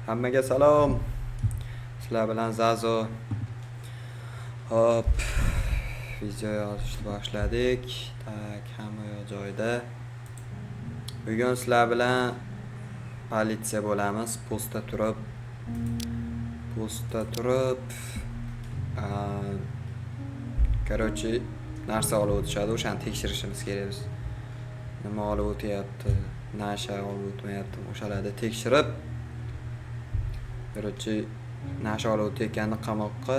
Hammaga salom. Sizlar bilan Zazo. Hop. Video yozishni boshladik. Tak, hamma joyda. Bugun sizlar bilan politsiya bo'lamiz. Postda turib Короче, narsa olib o'tishadi, o'shani tekshirishimiz kerak biz. Nima olib o'tyapti, nasha olib o'tmayapti, o'shalarni tekshirib, короче, nasha olib o'tayotganini qamoqqa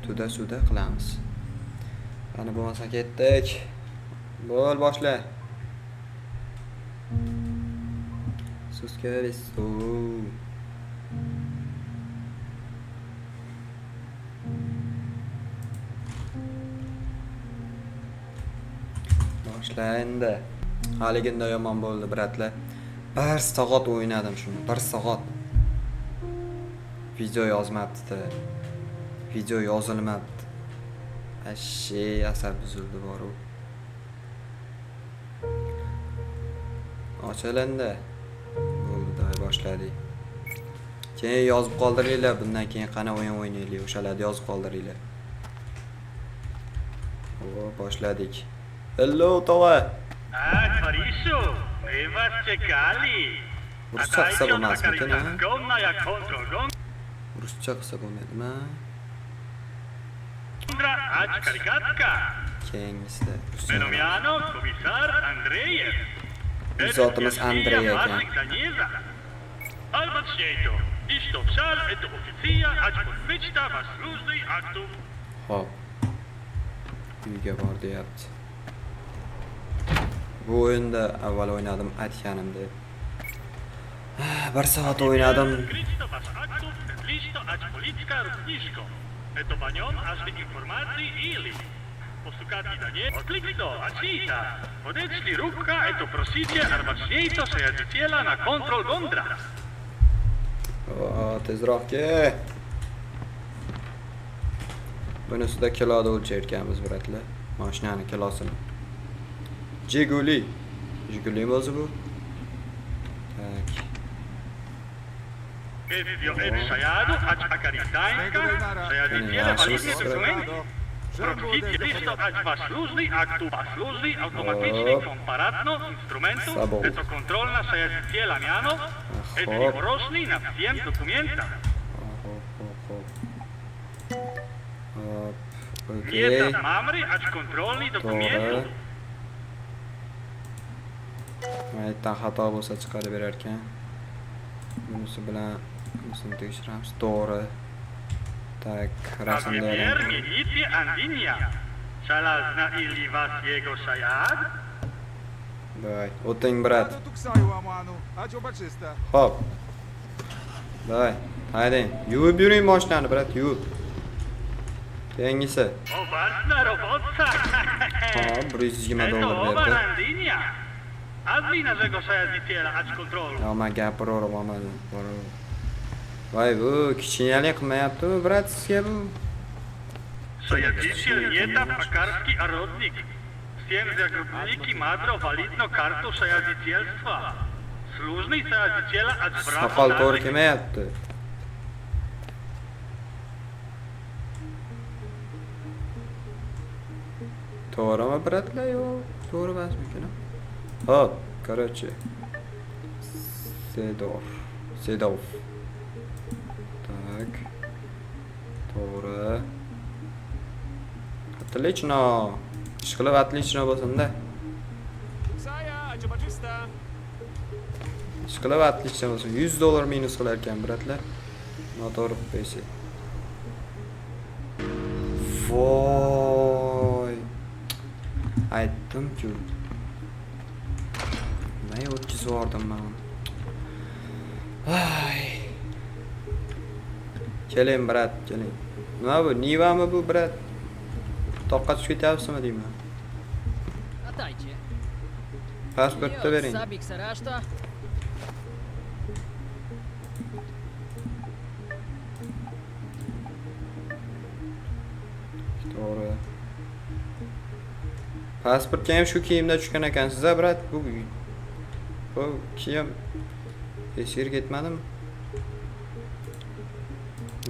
tuda-suda qilamiz. Qani bo'lmasa ketdik. Bo'l, boshla. Suskaristo. Endi haliginda yomon bo'ldi, bratlar. 1 soat o'ynadim shuni, 1 soat. Video yozmabdi. Video yozilmabdi. Ashey, asab buzildi boru. Ochilindi. Bo'ldi, boshladik. Keyin yozib qoldiringlar, bundan keyin qana o'yin o'ynaylik, o'shalarni yozib qoldiringlar. Boshladik. Hello, tog'a. Fariso, my was czekali. Ruscha qilsa bo'lmasmikin, ha? Ruscha qilsa bo'lmaydimi? Keyingisida Fenomeno komisar Andreyev. Zotimiz Andrey ekan. Albatsieto, isto psal eto oficja podmečta vas služný aktov. Hop. Uyga bor deyapti. Bu o'yinda avval o'ynadim, aytganimdek. 1 soat o'ynadim. Listo politska rozniżko. Eto paniom aż do informacji ili. Postukati danie. Klikto, acita. Podecli rukka eto prosicie arbacieto se jadziciela na kontrol gondra. Tezroq ke. Bunisida kiloda o'lchayotganmiz, bratlar. Mashinani kilosini. Jiguli o'zi bu. Tak. Sayadu, acaritańska, sayadziciela palicznie dokumenty. Proksicie listo służny aktu, służny automatyczny komparatno instrumentów, to kontrolna sayadziciela miano, rosny na wsiem dokumenta. Jest mamry, acz kontrolny dokumentów. Maytdan xato bo'lsa chiqarib berar ekan. Bunisi bilan bunisini tekshiramiz. To'g'ri. Tak, rasmda Milicja Andinia. Salazna ili was jego sayad? Давай, o'ting, brat. Hop. Давай, haydang. Yuvib yuring mashinani, brat, yuvib. Keyingisi. Obartna robotca. Hop, $120 berdi. Adli naszego sayadziciela, acz kontrolu. Ama gapiravermadi. Voy, bu kichkinalik qilmayaptimi, brat, sizga bu? Sayadziciel Nieta Pakarski Arodnik. Всем загрубники мадро валидно карту sayadzicielstwa. Służny sayadziciela acz brata. Soqol to'g'ri kelmayapti. To'g'rimi, bratlar? Yo'q, to'g'ri emasmikin? Hop, короче. Sedov. Так. To'g'ri. Отлично. Ishqilib отлично bo'lsin-da. Ishqilib отлично bo'lsin. $100 minus qilar ekan, bratlar. Noto'g'ri qo'ysa. Voy. Aytdim-ku. Nima o'tkazib yubordim men? Ay. Keling, brat, keling. Nima bu? Nivami bu, brat? Toqqa tushib ketyapsizmi deyman? Dajcie. Pasportni bering. Sabik sarashta. To'g'ri. Pasportga ham shu kiyimda tushgan ekansiz, brat. Bu kiyim esir ketmadimi?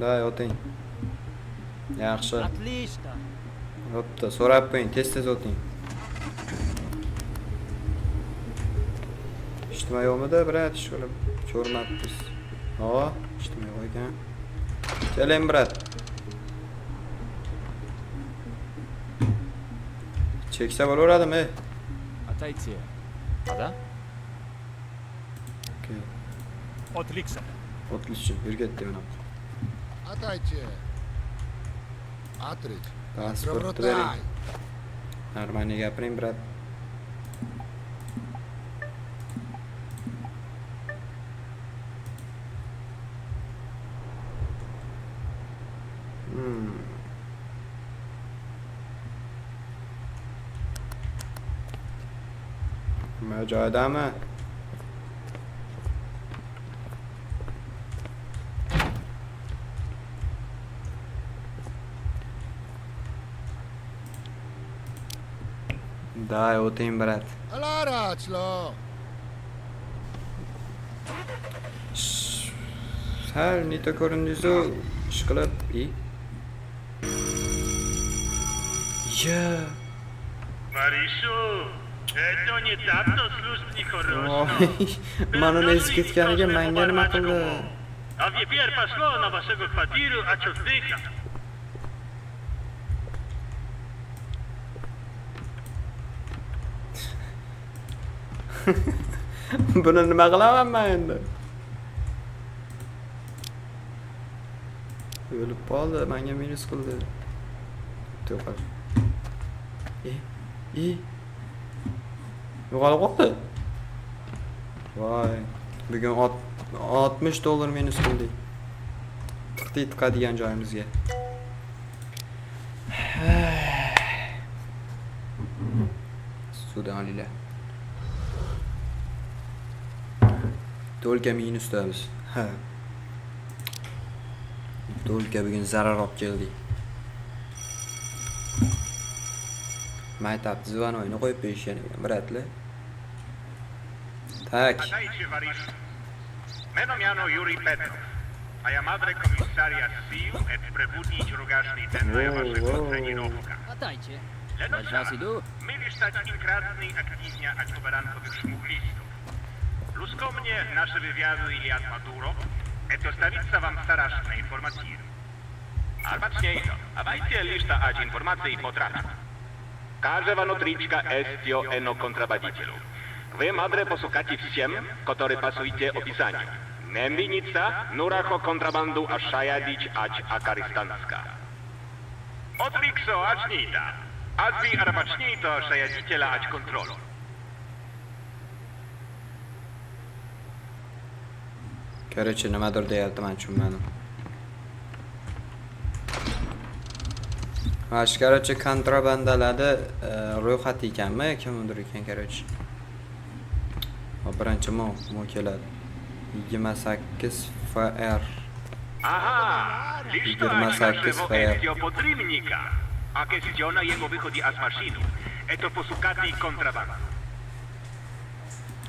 Day, o'ting. Yaxshi. Отлично. Bo'pti, so'rab qo'ying, tez o'ting. Ijtimoiy yo'qmidi, brat, shulib ko'rmabmiz. O, ijtimoiy yo'q ekan. Keling, brat. Cheksa bo'laveradimi? Отойти. А да? Okey. Отлично. Otlishchi, yurgatdi mana. Отойти. Отрыть. Pasportni bering. Normaliy gapiring, brat. Nima joydami? Day, o'ting, brat. Alarachlo. Sal nito ko'rindingiz-ku, ishqilib, Ya. Marishu, это не так, что служб нехорошо. Voy, mana uni ezib ketganiga menga nima qildi? А теперь пошло на вашу квартиру отчетника. Buni nima qilaman men endi? O'lib qoldi, menga minus qildi. To'qol. Yo'qolib qoldi. Voy, bugun $60 minus qildik. Tiqdi tiqadigan joyimizga. Sudan olinglar. Dolga minusdamiz. Ha. Dolga bugun zarar olib keldik. Maytab звонойni qo'yib berishgan ekan, bratlar. Tak. Witajcie, Mariszu. Meno miano Yuri Petrov. A ja madre komisaria Siu et prevudnić rugašni tennoja vašeg trenirovka. Отдайте. Leno Я сейчас иду. mieli stać inkratny aktywnia ać szmuglistów. Lusko mnie nasze wywiady Iliad Maduro, eto stawica wam straszne informacje. Albaczniejto, a wajcie liszta ać informacji potrafi. Кажева нутричка эстио эно контрабандителю. Вы, мадре, посукати всем, которые пасуете описанию. Немвиница, нурахо контрабанду ашаядич ач акаристанска. Отриксо ачнита. Азви арабачнито шаядителя ач контролу. Короче, nimadir deyapti, men tushunmadim. Mana короче, kontrabandalarda ro'yxat ekanmi, kimdir ekan, короче. Birinchi mo keladi. 28 FR. Aha, listo ać 28 naszego FR. estio podrymnika. A kwestiona jego wychodzi z maszynu. Eto posukati kontrabandu.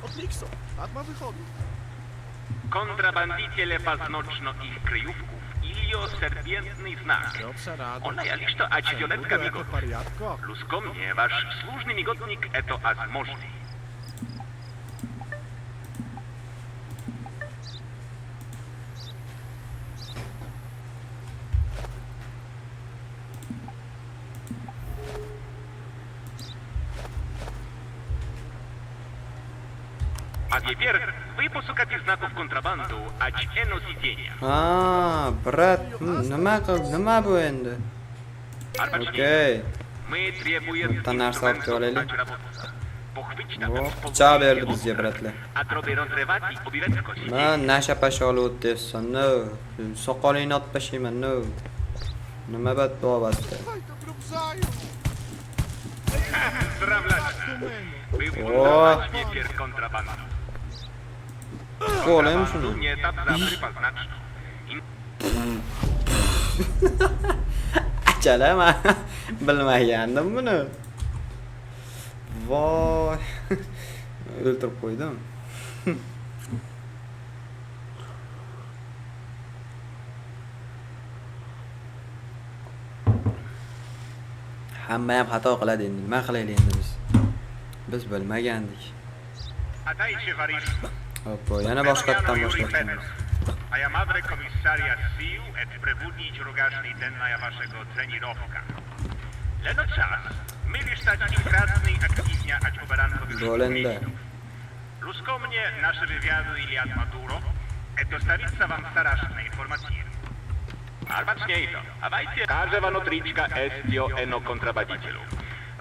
Отлично. Одна выходу. Kontrabanditele paznocno ich kryjówków. Ilio serpientny znak. Dobrze, rado. Ona ja listo ać violetka Это migo. в порядке. Lusko mnie, wasz służny migotnik eto azmożny. A теперь вы посукати знаков контрабанду ać eno сиденья. Brat, nima bu endi? Okey. Мы требуем Там наш инструментов софт о'laylik. ać работа. Похвичта Vo, там pichoq berdi bizga, bratlar. Atrobe rozrywati obiecko Men nasha pasha olib o'tyapsan, no. Soqolingni otib tashlayman, no. Nima badduo basta. Ай, да брюбзаю. Zdравляйте. Вы О. в теперь контрабанду. Qo'lim shuni. Не этап завтра позначно. Achalama. Bilmagandim buni. Voy. O'ltirib qo'ydim. Hamma ham xato qiladi endi. Nima qilaylik endi biz? Biz bilmagandik. Atайте, Varisto. Hoppa, yana boshqatdan boshlayapmiz. A ja madre komisaria sił et prewodnić rogacznej denna waszego trenirowka. Leno czas, mieli stać krasnej aktywnia ać oberankowych Golenda. Lusko mnie nasze wywiady Iliad Maduro, et dostawica wam straszne informacje. Albacznie to, a wajcie... Każeva notriczka estio eno kontrabadicielu.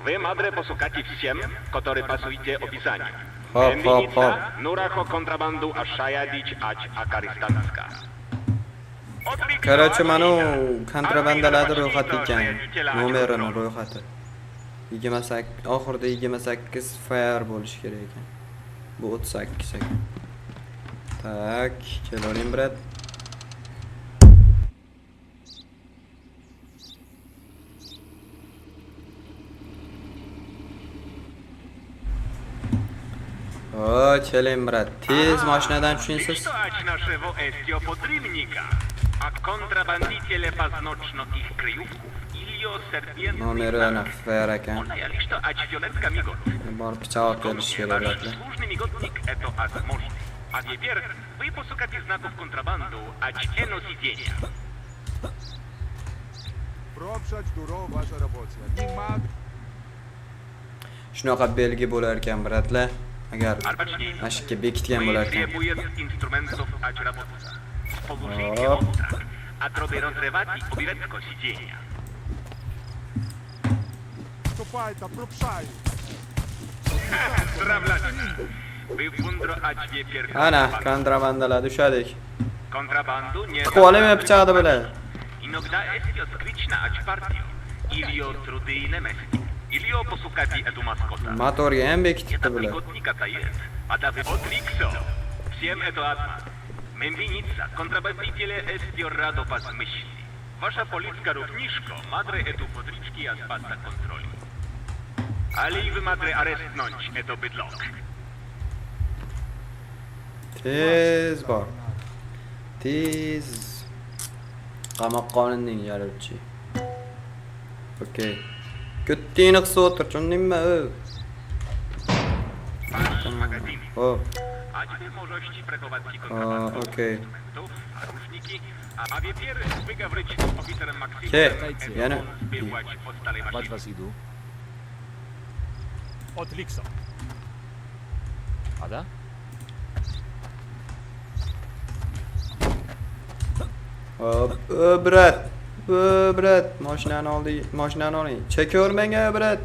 Wy, madre, posłuchacie всем, który pasujcie opisaniu. Hop, hop, hop. Nuraho kontrabandu a shayadić ać akaristanska. Короче, mana kontrabandalarni ro'yxati ekan. Nomerini ro'yxati. 28, oxirida 28 fire bo'lishi kerak ekan. Bu 38 ekan. Tak, kelavering, brat. O, keling, brat. Tez mashinadan tushingsiz. To ać naszego estio podrywnika. A kontrabandiciele paznoczno ich kryjówków Ilio serpientnych... Nomerini fire ekan. Ona ja listo ać violetka migot. Borib pichoq berish kerak, bratlar. Słuszny migotnik eto azmożny. A теперь вы posłuchacie znaków kontrabandu ać eno siedzenia. Пропшать дуров ваша работа. Не маг. Shunaqa belgi bo'lar ekan, bratlar. Agar Albacznie. mana shu yerga bekitgan bo'lar ekan. Требует инструментов ać работа. Получите Оп. контракт. А дроби розрывати обіветко сидіння. Ступай-то, пропшай. Zdravlatina. Вы вундро ać теперь... Ana, kontrabandalar ushadik. Kontrabandu nie... Tiqib olaymi pichoqni bilan? Иногда эстио скрична ać партию. Илио труды и немести. Илио посукати эту маскота. Motorga ham bekitibdi Это bular. пригодника тает. А да вы отликсо. Всем это атма. Мемвиница, контрабандителе эстио радо пазмыщи. Ваша полицка рухнишко, мадре эту подрички аспаста контроли. Али вы, мадре, арест нонч, это бедлок. Tez bor. Tez. Qamoq qonunning yaratuvchi. Okey. Ko'ttingni qisib o'tir, tushundingmi? Magazyn. Hop. A теперь можете приховать O, контрабанду. okey. А рушники, а теперь вы говорите с офицером Максимом. Ke, yana. Сбивать остальные Бать машины. вас иду. Отлично. А да? Hop, brat. Brat, mashinani olding, mashinani oling. Chekavermang, brat.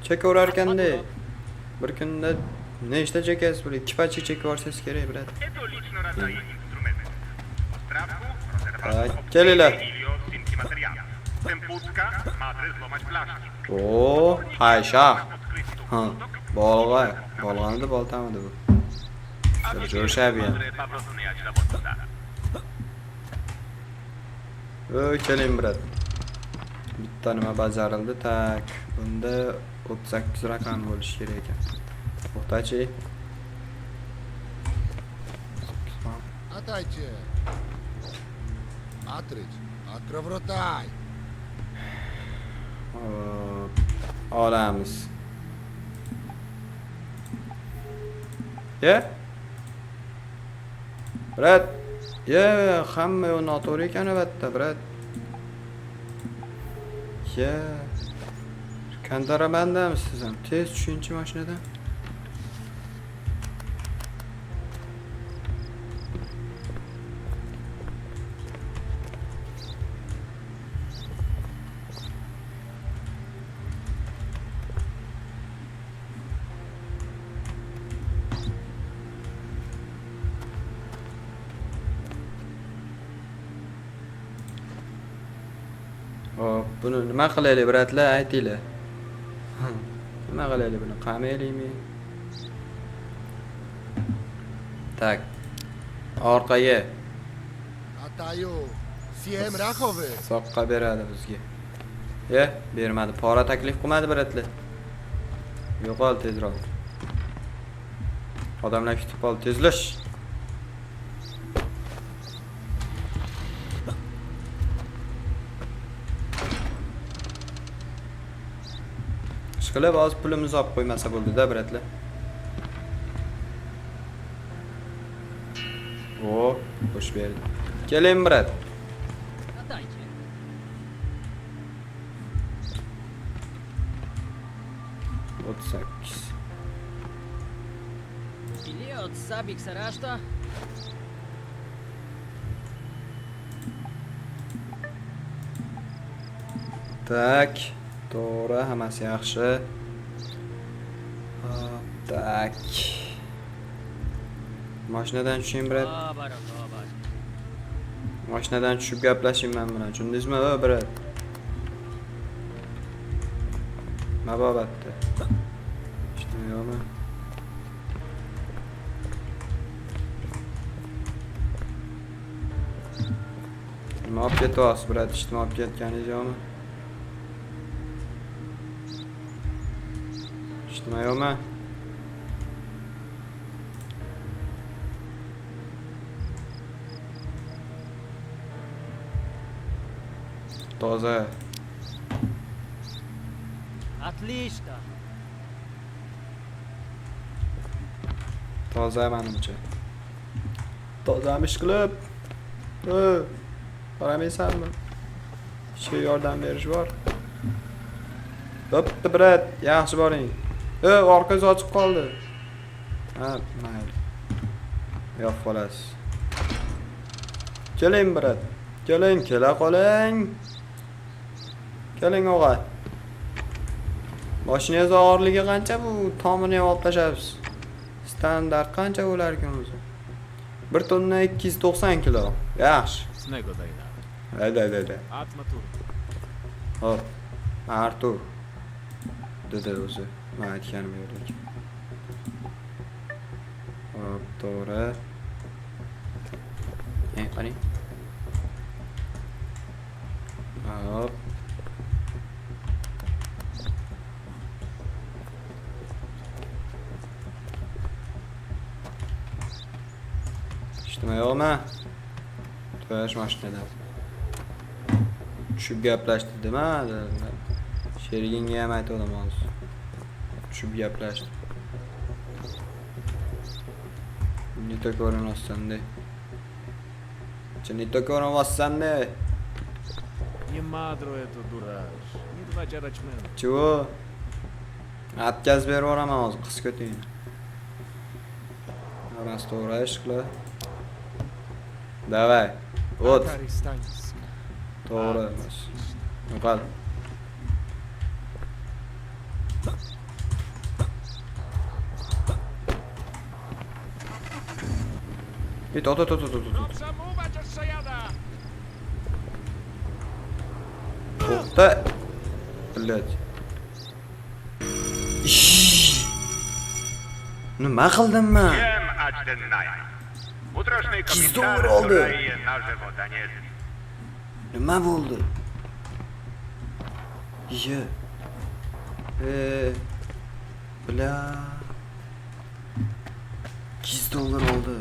Chekaverar ekanda. Bir kunda nechta chekasiz bular? 2 pacha chekaversangiz kerak, brat. Это лично родные инструменты. Справку, Так, kelinglar. Илио, синки материал. Темпутка, мадре сломать пластик. O, haysha. Ha, bolg'a. Bolg'amidi, boltamidi bu? Jo'shab ya. Мадре попросту не ać работа. Keling, brat. Bitta nima bajarildi, tak. Bunda 38 raqam bo'lishi kerak ekan. To'xtachi. Atайте. Atrich. Откровротай. Hop, olamiz. Ye? Brat. Ye, hamma yo'l noto'g'ri ekan albatta, brat. Ye. Kontrabandamisiz ham? Tez tushunchi mashinadan. Hop, buni nima qilaylik, bratlar, aytinglar. Nima qilaylik buni? Qamaylikmi? Tak. Orqaga Ataju. Siem rachowy. soqqa beradi bizga. Ye, bermadi. Pora taklif qilmadi, bratlar. Yo'qol tezroq. Odamlar kutib qol, tezlash. Ishqilib hozir pulimizni olib qo'ymasa bo'ldi-da, bratlar. O, xush berdi. Keling, brat. Latajcie. Odsakis. Ili od Sabik Saraszta? Tak, to'g'ri, hammasi yaxshi. Hop, tak. Mashinadan tushing, brat. Dobra, dobra. Mashinadan tushib gaplashing men bilan. Tushundingizmi, brat? Mabobatda. Ishlayapmi? Nima olib ketyapsiz, brat? Ishni olib ketganingiz yo'qmi? Ishlayapmi? Toza. Отлично. Toza menimcha. Tozamish qilib. Qaramaysanmi? Ishga yordam berish bor. Bo'pti, brat, yaxshi boring. Orqangiz ochiq qoldi. Ha, mayli. Yo'q, xolos. Keling, brat. Keling, kela qoling. Keling, o'g'a. Mashinangiz og'irligi qancha bu? Tomini olib tashasiz. Standart qancha bo'larkan o'zi? 1 tonna 290 kilo. Yaxshi. Snego daj na. Hayda. Atmatur. Hop. Artur. Dedi o'zi. Men aytganim yo'q. Hop, to'g'ri. Qani. Hop. Ishtimayapmi? To'yash mashinadan. Tushib gaplashdimi? Sherigingga ham aytdim hozir. Tushib gaplashdi. Nito ko'rinmasdan-da. Nito ko'rinmasdan-da. Nie madro to durash. Nie dwa jarachman. Чего? Atkaz berib yuboraman hozir qiz ko'tingni. Ras to'g'ri ish qila. Davay. O't. Karistański. To'g'ri emas. Yo'qol. Ot. Przemuwać jeszcze jada. To'xta. Блядь. Nima qildim men? Wiem, ać ten naj. Utroszny Pizdu komisarz urody. dodaje na żywo Danieli. Nima bo'ldi? Ye. Bla. $200 oldu.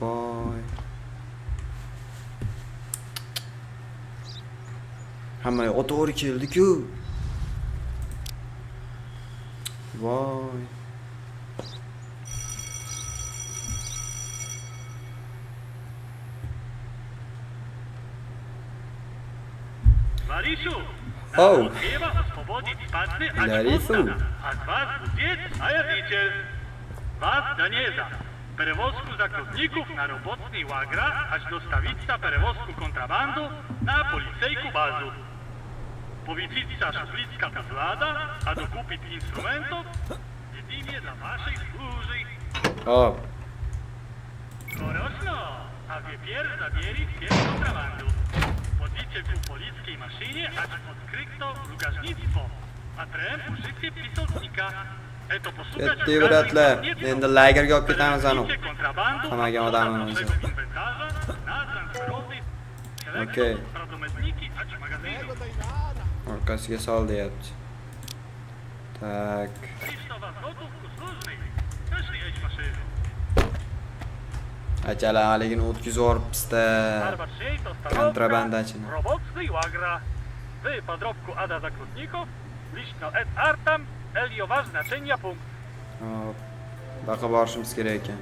Voy. Hamma yo'q to'g'ri keldi-ku. Voy. Ларису, Оу. Ева освободит спадны от Ларису. Бостона. От вас будет заявитель. Вас Данеза. Перевозку заключников на работный лагерь, аж доставиться перевозку контрабанду на полицейку базу. Повициться шуфлицка влада, а докупить инструментов, едине для вашей службы. Hop. Хорошо, а теперь забери все контрабанду. Водителю полицейской машине аж открыто багажництво. А трем ужите писотника. Это посука Ketdik, bratlar. Endi lagerga olib ketamiz anu. контрабанду. Qamagan odamimizni. Okey. Snego daj nada. Orqasiga sol deyapti. Tak. Achala'ligini o'tkazib yuboribsiz-da. Kontrabandachini. Robotny łagra. Wy podrobku ada zakrutników, Liczno et artam eliowa znaczenia punkt. Hop. Baqa borishimiz kerak ekan.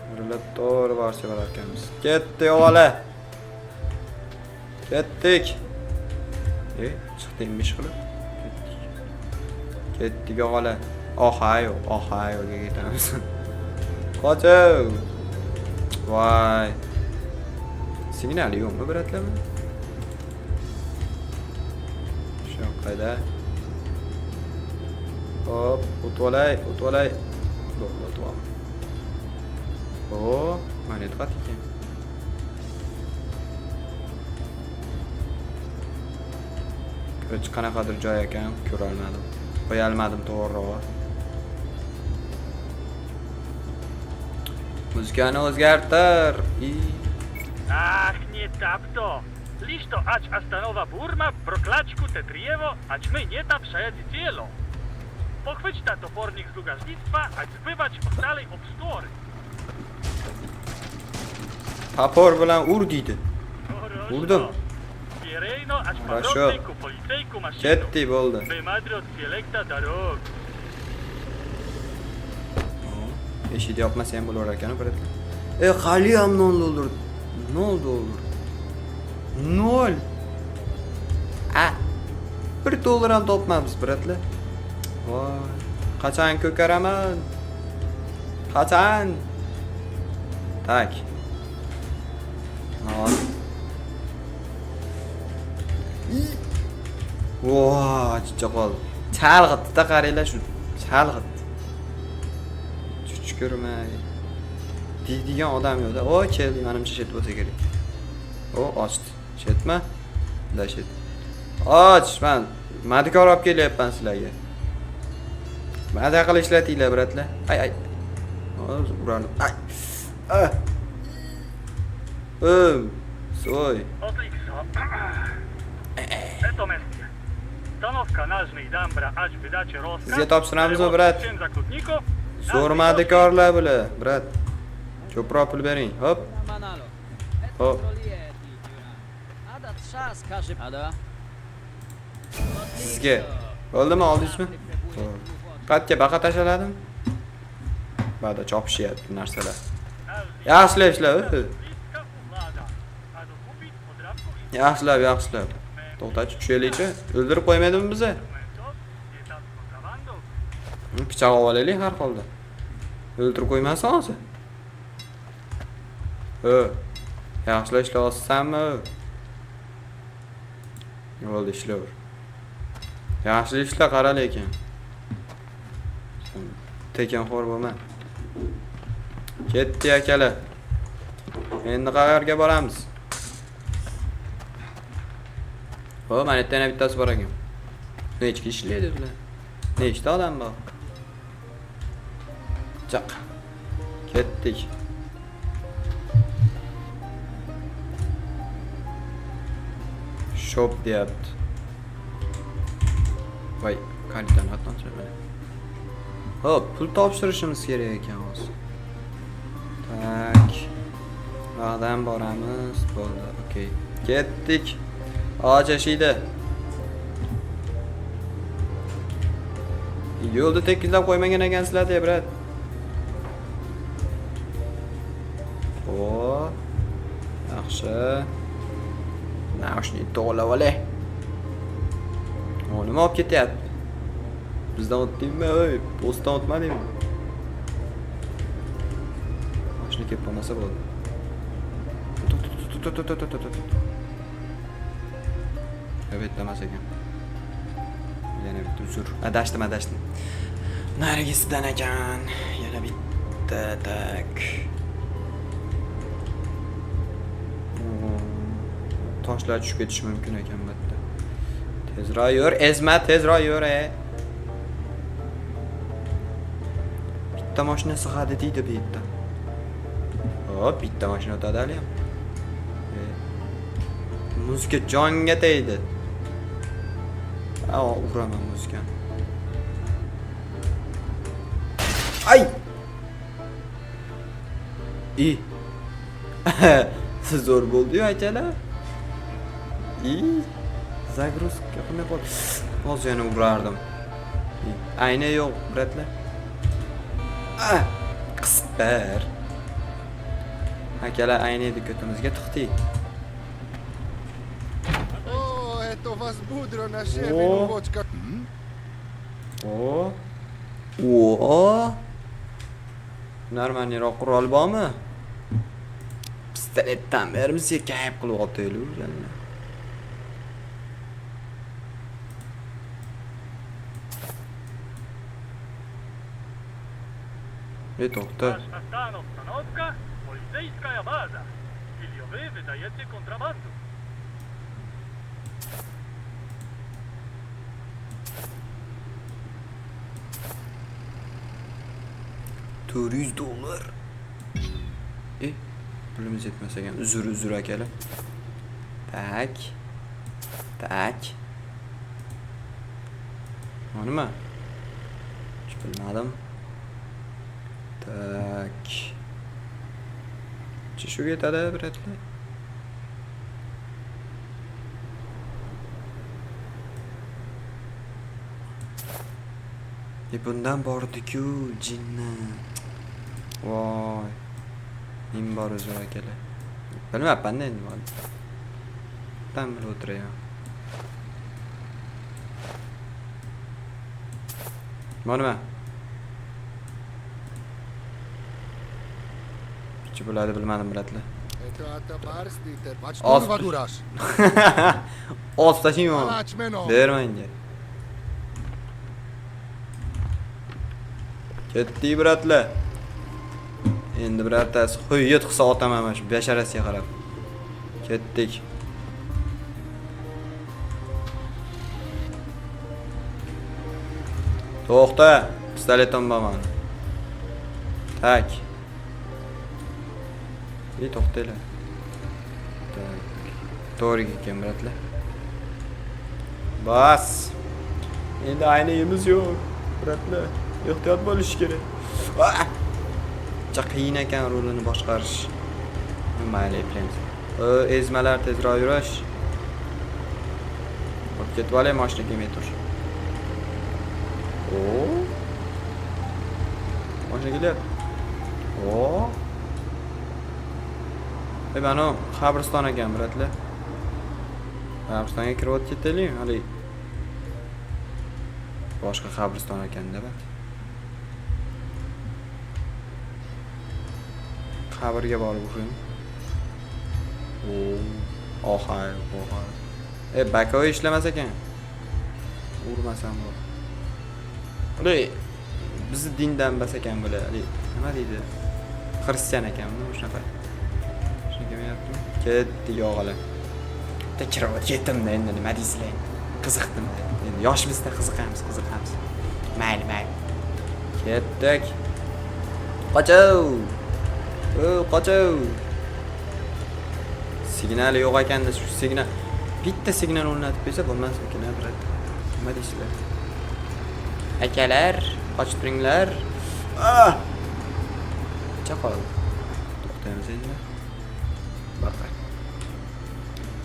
Burilib to'g'ri borishga bo'lar ekanmiz. Ketdik o'g'li. Ketdik. Chiqdingmi ishqilib? Ketdik. Ketdik o'g'li. Ohayyoga ketamiz. Qochoq. Voy. Signali yo'qmi, biratlarmi? Shu qayda? Hop, o'tvolay. Bo'ldi. Mana diqqat ekan. Ko'ch qanaqadir joy ekan, ko'ra olmadim. Qo'ya olmadim to'g'rirog'i. Muzikani o'zgartir. Ach, nie tapto. Liczno ać astanowa burma, proklaczku te driewo, ać my nie ta przed dzielo. Pochwyć ta topornik z długażnictwa, ać zbywać ostalej obstory. Papor bilan ur deydi. Urdim. Pierejno, ać Хорошо. parodejku, policejku, maszynu. Ketdi bo'ldi. By madry od dialekta darog. Eshikni yopmasa ham bo'lar ekan, biratlar. Hali ham nol o'ldirdi. Nol dollar. Nol. $1 ham topmamiz, biratlar. Voy. Qachon ko'karaman? Qachon? Tak. Nol. Voy, chicha qoldi. Chalg'itdi, qaranglar shu. Chalg'itdi. Chuchkurmay. Deydigan odam yo'qda. Keldi, menimcha shet bo'lsa kerak. Ochdi. Shetmi? Da shet. Och, men madikor olib kelyapman sizlarga. Mada qilib ishlatinglar, biratlar. Ay. Hozir urardim. Ay. Soy. Odlikso. Eto mestie. Stanowka nażnej dambra, ać wydacie rozkaz. Sizga topshiramizmi, brat? Zaklutników. Zo'r madikorlar bular, brat. Ko'proq pul bering. Hop. Manalo. Hop. Ada trzas każe. Ada. Sizga. Bo'ldimi, oldingizmi? Qatga baqa tashladim. Ba'da chopishyapti narsalar. Yaxshilab ishla. Yaxshilab. To'xtachi, tushaylik-chi. O'ldirib qo'ymaydimi bizni? Pichoq olib olaylik har holda. O'ldirib qo'ymasin hozir. Yaxshilab ishlayapsanmi? Bo'ldi, ishlayver. Yaxshi ishla, qara lekin. Tekinxo'r bo'lma. Ketdi akalar. Endi qayerga boramiz? Mana yerda yana bittasi bor ekan. Nechta ishlaydi bular? Nechta odam bor? Chaq. Ketdik. Shop deyapti. Voy, karidan qatnashmayman. Hop, pul topshirishimiz kerak ekan hozir. Tak. Vaqtdan boramiz. Bo'ldi, okey. Ketdik. Ochashiydi. Yo'lda tekizlab qo'ymagan ekansizlar-da, brat. Yaxshi. Nashni to'g'rilab olay. Nima olib ketyapti? Bizdan o'tdingmi? Postdan o'tmadingmi? Mashina kelib qolmasa bo'ldi. Evet, emas ekan. Yana bitta uzr. Adashdim. Narigisidan ekan. Yana bitta tak. Toshlar tushib ketishi mumkin ekan bu yerda. Tezroq yur, ezma, tezroq yur. Bitta mashina sig'adi deydi bu yerda. Hop, bitta mashina o'tadi hali ham. Muzika jonga tegdi. Uraman muzikani. Ay! Zo'r bo'ldi-yu, akalar. Загрузка qilmay qoldi. Hozir yana urardim. Ayna yo'q, bratlar. Qisib ber. Akalar aynaydi ko'timizga tiqdik. O, eto was budro na O. siebie, nuwoczka. O. O. Normalniroq qurol bormi? Pistoletdan bermisiz kayib qilib otaylar. To'xta. Zastanów stanowka, policyjska baza. Ili wy wydajecie kontrabandu. $400. Pulimiz yetmas ekan. Uzr akalar. Tak. Nima? Hiç bilmadim. Tak. Shu yetadi, bratlar. Bundan bordi-ku, jinni. Voy. Nim bor uzr akalar. Bilmayapman endi men. Tam bir o'tiraman. Mana. Chi bo'ladi bilmadim, bratlar. Eto ata barstiter. Patrz, Os- kurwa durasz. Os tashiyman. Palać meno. Bermanga. Ketdi, bratlar. Endi birontasi qo'yib qilsa otaman mana shu basharasiga qarab. Ketdik. To'xta, pistoletim bor mana. Tak. To'xtanglar. Tak. To'g'ri ekan, bratlar. Bas. Endi aynayimiz yo'q, bratlar. Ehtiyot bo'lish kerak. Qiyin ekan rolini boshqarish. Mayli, eplaymiz. Ezmalar tezroq yurash. Hop, ketib olay, mashina kelmay tur. O. Mashina kelyapti. O. Mana qabriston ekan, bratlar. Qabristonga kirib o'tib ketaylik, hali. Boshqa qabriston ekan-da, bat. Qabrga borib o'qing. Ohay. Bakoy ishlamas ekan. Urmasam bor. Hali bizni dindan bas ekan bular. Hali nima deydi? Xristian ekanmi shunaqa. Shunga deyaptimi? Ketdi yog'alar. Tekrar ketdim-da endi nima deysizlar? Qiziqdim. Endi yoshimizda qiziqamiz. Mayli. Ketdik. Qochov. Signal yo'q ekanda, shu signal. Bitta signal o'rnatib qo'ysa bo'lmas ekan, brat. Nima deysizlar? Akalar, qochib turinglar. Chaqol. To'xtaymiz endi. Baqa.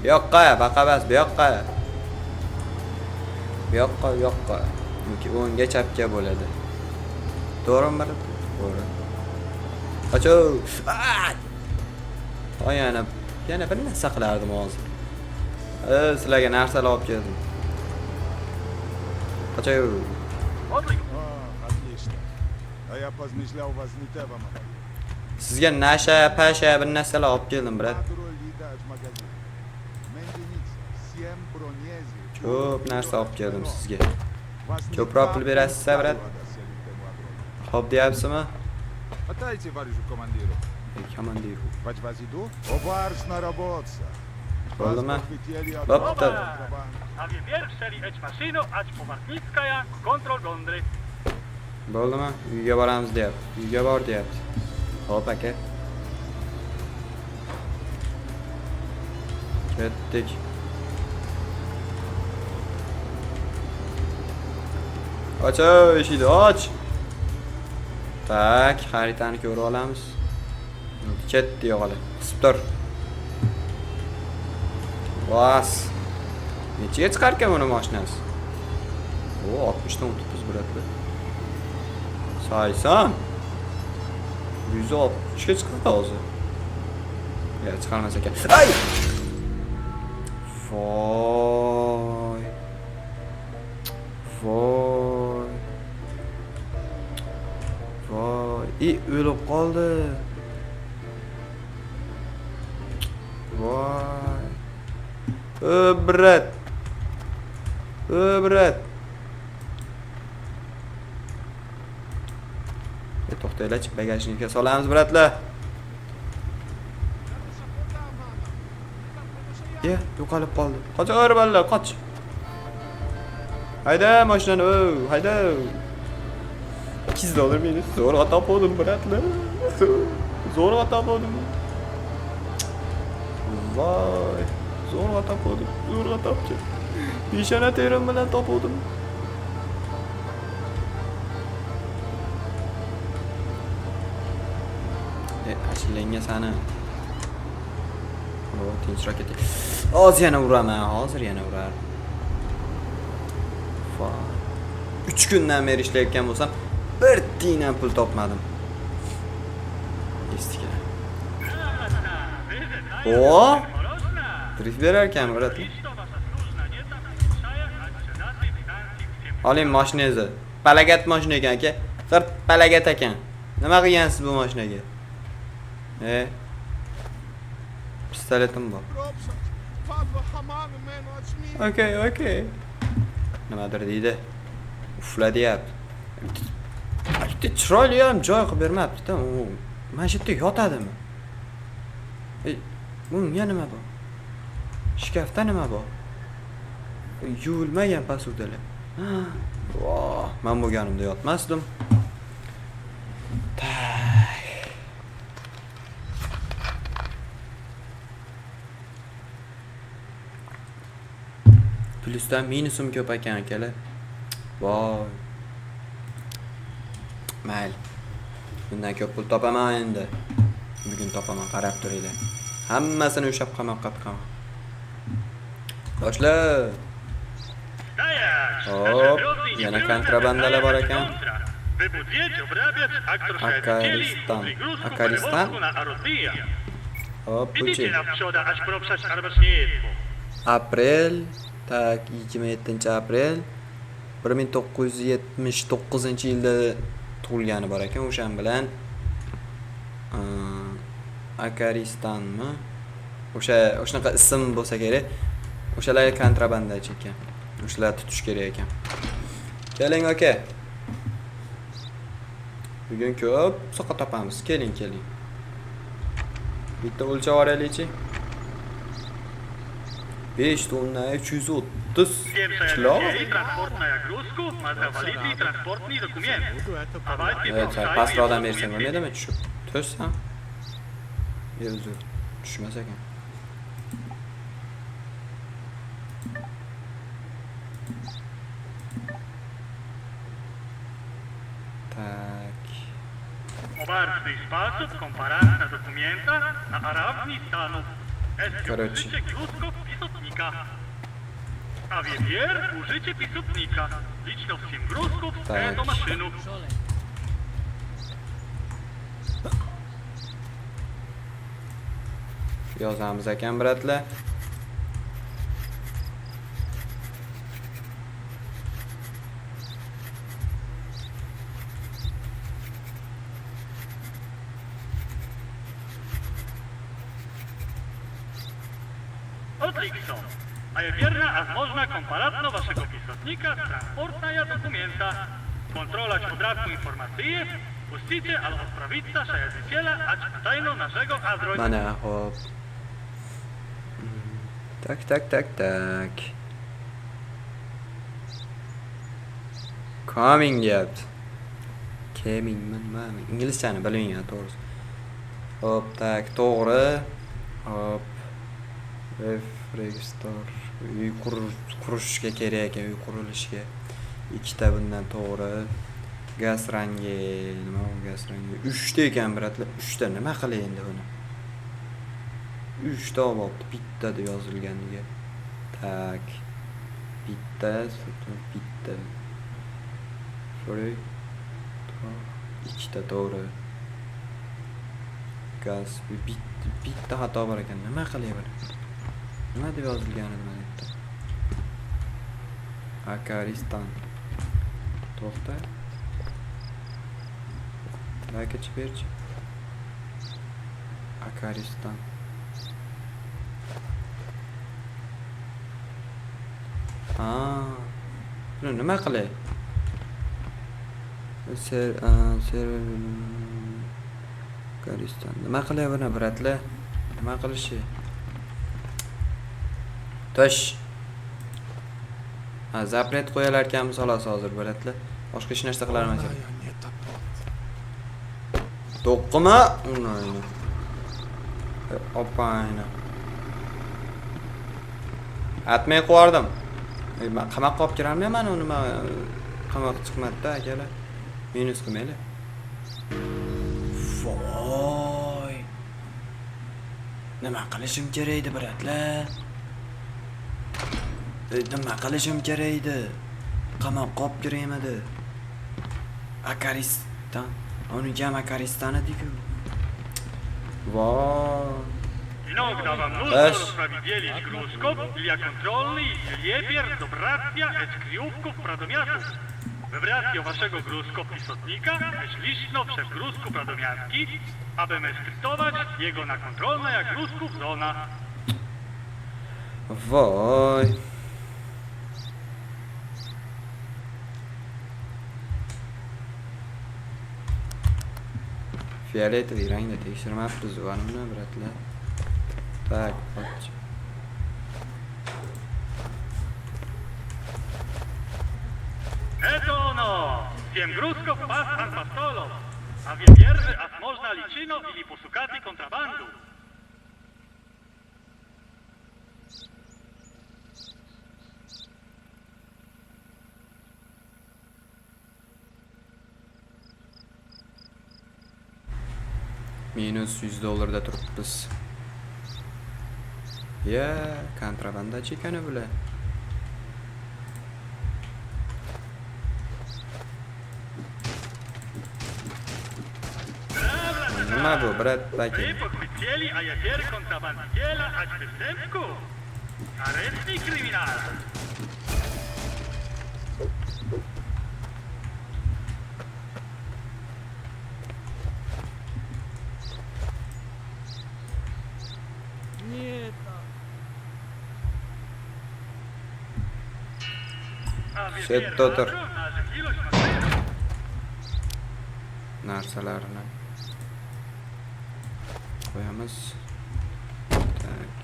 Bu yoqqa bas, bu yoqqa. O'ngga chapga bo'ladi. To'g'rimi, brat? To'g'ri. Qochov. Yana bir narsa qilardim hozir. Sizlarga narsalar olib keldim. Qochov. Отлично. А я позмышлял возьмите вам. Sizga nasha, pasha bir narsalar olib keldim, brat. Ko'p narsa olib keldim sizga. Ko'proq pul berasiz, brat. Xo'p deyapsizmi? Отдайте варежу командиру. Komandir. Вать вас иду? Обарс наработаться. Bo'ldimi? Bo'pti. Dobra. A wie pierwszeli eć maszyno, ać powartnickaja, kontrol gondry. Bo'ldimi? Uyga boramiz deyapti. Uyga bor deyapti. Xo'p, aka. Ketdik. Och, eshikni och. Tak, xaritani ko'rib olamiz. Ketdi yog'ali. Qisib tur. Bas. Nechaga chiqarkan buni mashinasi? O 60'dan 39 bratlar. 80. 160'ga chiqadi hozir. Ya chiqarmas ekan. Ay! Voy. Voy. Voy. O'lib qoldi. Voy. Brat. Brat. To'xtanglar, bagajnikka solamiz, bratlar. Yo'qolib qoldi. Qochar ballar, qoch. Hayda, mashinani, hayda. $200 meni zo'rg'a topdim, bratlar. Zo'rg'a topdim. Voy, zo'rg'a topdim, zo'rg'a topdim. Peshona terim bilan topdim. Ashilanga sani. O, tinchroq keting. Hozir yana uraman, hozir yana urar. Voy. 3 kundan beri ishlayotgan bo'lsam, bir tiyin ham pul topmadim. Estika. O! Drift berar ekan, brat. Oling mashinangizni. Palagat mashina ekan aka. Sir palagat ekan. Nima qilgansiz bu mashinaga? Pistoletim bor. Okay. Nimadir deydi. Ufla deyapti. Bitta chiroyli ham joy qilib bermabdi-da. Mana shu yerda yotadimi? Bunga nima bor? Shkafda nima bor? Yuvilmagan pasudalar. Voh, men bo'lganimda yotmasdim. Plusdan minusim ko'p ekan akalar. Voy. Mayli. Bundan ko'p pul topaman endi. Bugun topaman, qarab turinglar. Hammasini ushlab qamoqqa tiqaman. Boshla. Hop, yana kontrabandalar bor ekan. Akaristan. Hop, puchi. Aprel, tak 27-aprel 1979-yilda tug'ilgani bor ekan, o'shan bilan Akaristanmi? O'shanaqa ism bo'lsa kerak. O'shalar kontrabandachi ekan. O'shalar tutish kerak ekan. Keling aka. Bugun ko'p soqa topamiz. Keling. Bitta o'lchab oraylikchi. 5 tonna 330 kilo. Evet, pastrodan bersang bo'lmaydimi? Tushib. Tushsam. Uzr. Tushmas ekan. Tak. Obárny sposób komparacja dokumenta na arabni stanów. Короче. Użycie klusków pisotnika. A wiewier użycie pisotnika. Liczno w 7 gruzków Tak. do maszynów. Yozamiz ekan, bratlar. Odlikson. A je wierna, a można komparatno waszego pisotnika transportna dokumenta. Kontrolać podrawku informacji. Pusticie, ale odprawica szajaziciela, ać tajno naszego adroju. Mana hop. Tak. Coming deyapti. Nima? Inglizchani bilmayman to'g'risi. Hop, tak, to'g'ri. Hop. Registor. Uy qurishga kerak ekan, uy qurilishiga. Ikkita bundan to'g'ri. Gaz rangi, nima bu gaz rangi? 3 ta ekan, bratlar. 3 ta nima qilay endi buni? 3 ta olibdi, bitta deb yozilganiga. Tak. Bitta. So'ray. Ikkita to'g'ri. Gaz bitta xato bor ekan. Nima qilyapman? Nima deb yozilgan edi mana yerda? Akaristan. To'xta. Lakachi berchi. Akaristan. Buni nima qilay? Akaristan. Nima qilay buni, bratlar? Nima qilishi? Tosh. Zapret qo'yalar ekanmiz xolos hozir, bratlar. Boshqa hech narsa qila olmaysan. To'qqima? Unayni. Opayna. Atmay qo'yardim. Men qamoqqa olib kirolmayman, nima qamoqqa chiqmadi-da, akalar. Minus qilmaylar. Voy. Nima qilishim kerak edi, bratlar? Nima qilishim kerak edi? Qamoqqa olib kiraymi-di? Akaristan. Uni ham Akaristan edi-ku. Voy. Inogda wam mnóstwo usprawiedliwień gruzków dla kontroli i liepier do bratia et kryjówków pradomiastów. We bratio waszego gruzko pisotnika, myśliszno przez gruzku pradomiastki, aby skrytować jego na kontrolne jak gruzków zona. Voy. Fioletoviy rangda tekshirmabmiz vanimni, bratlar. Tak, chodź. Eto ono! Wiem gruzków pas an pastolo, a wiem wierwy as można liczyno ili posukati kontrabandu. Minus $100 turibmiz. Ya, kontrabandachi ekan bular. Nima bu, brat, baki? Wy podchwycieli, a ja wier kontrabandziela, ać występku. Aresztni kryminal. Nie tak. A wy Szedł wier Totor. ladrona, że ilość materjału. Narsalarni qo'yamiz. Tak.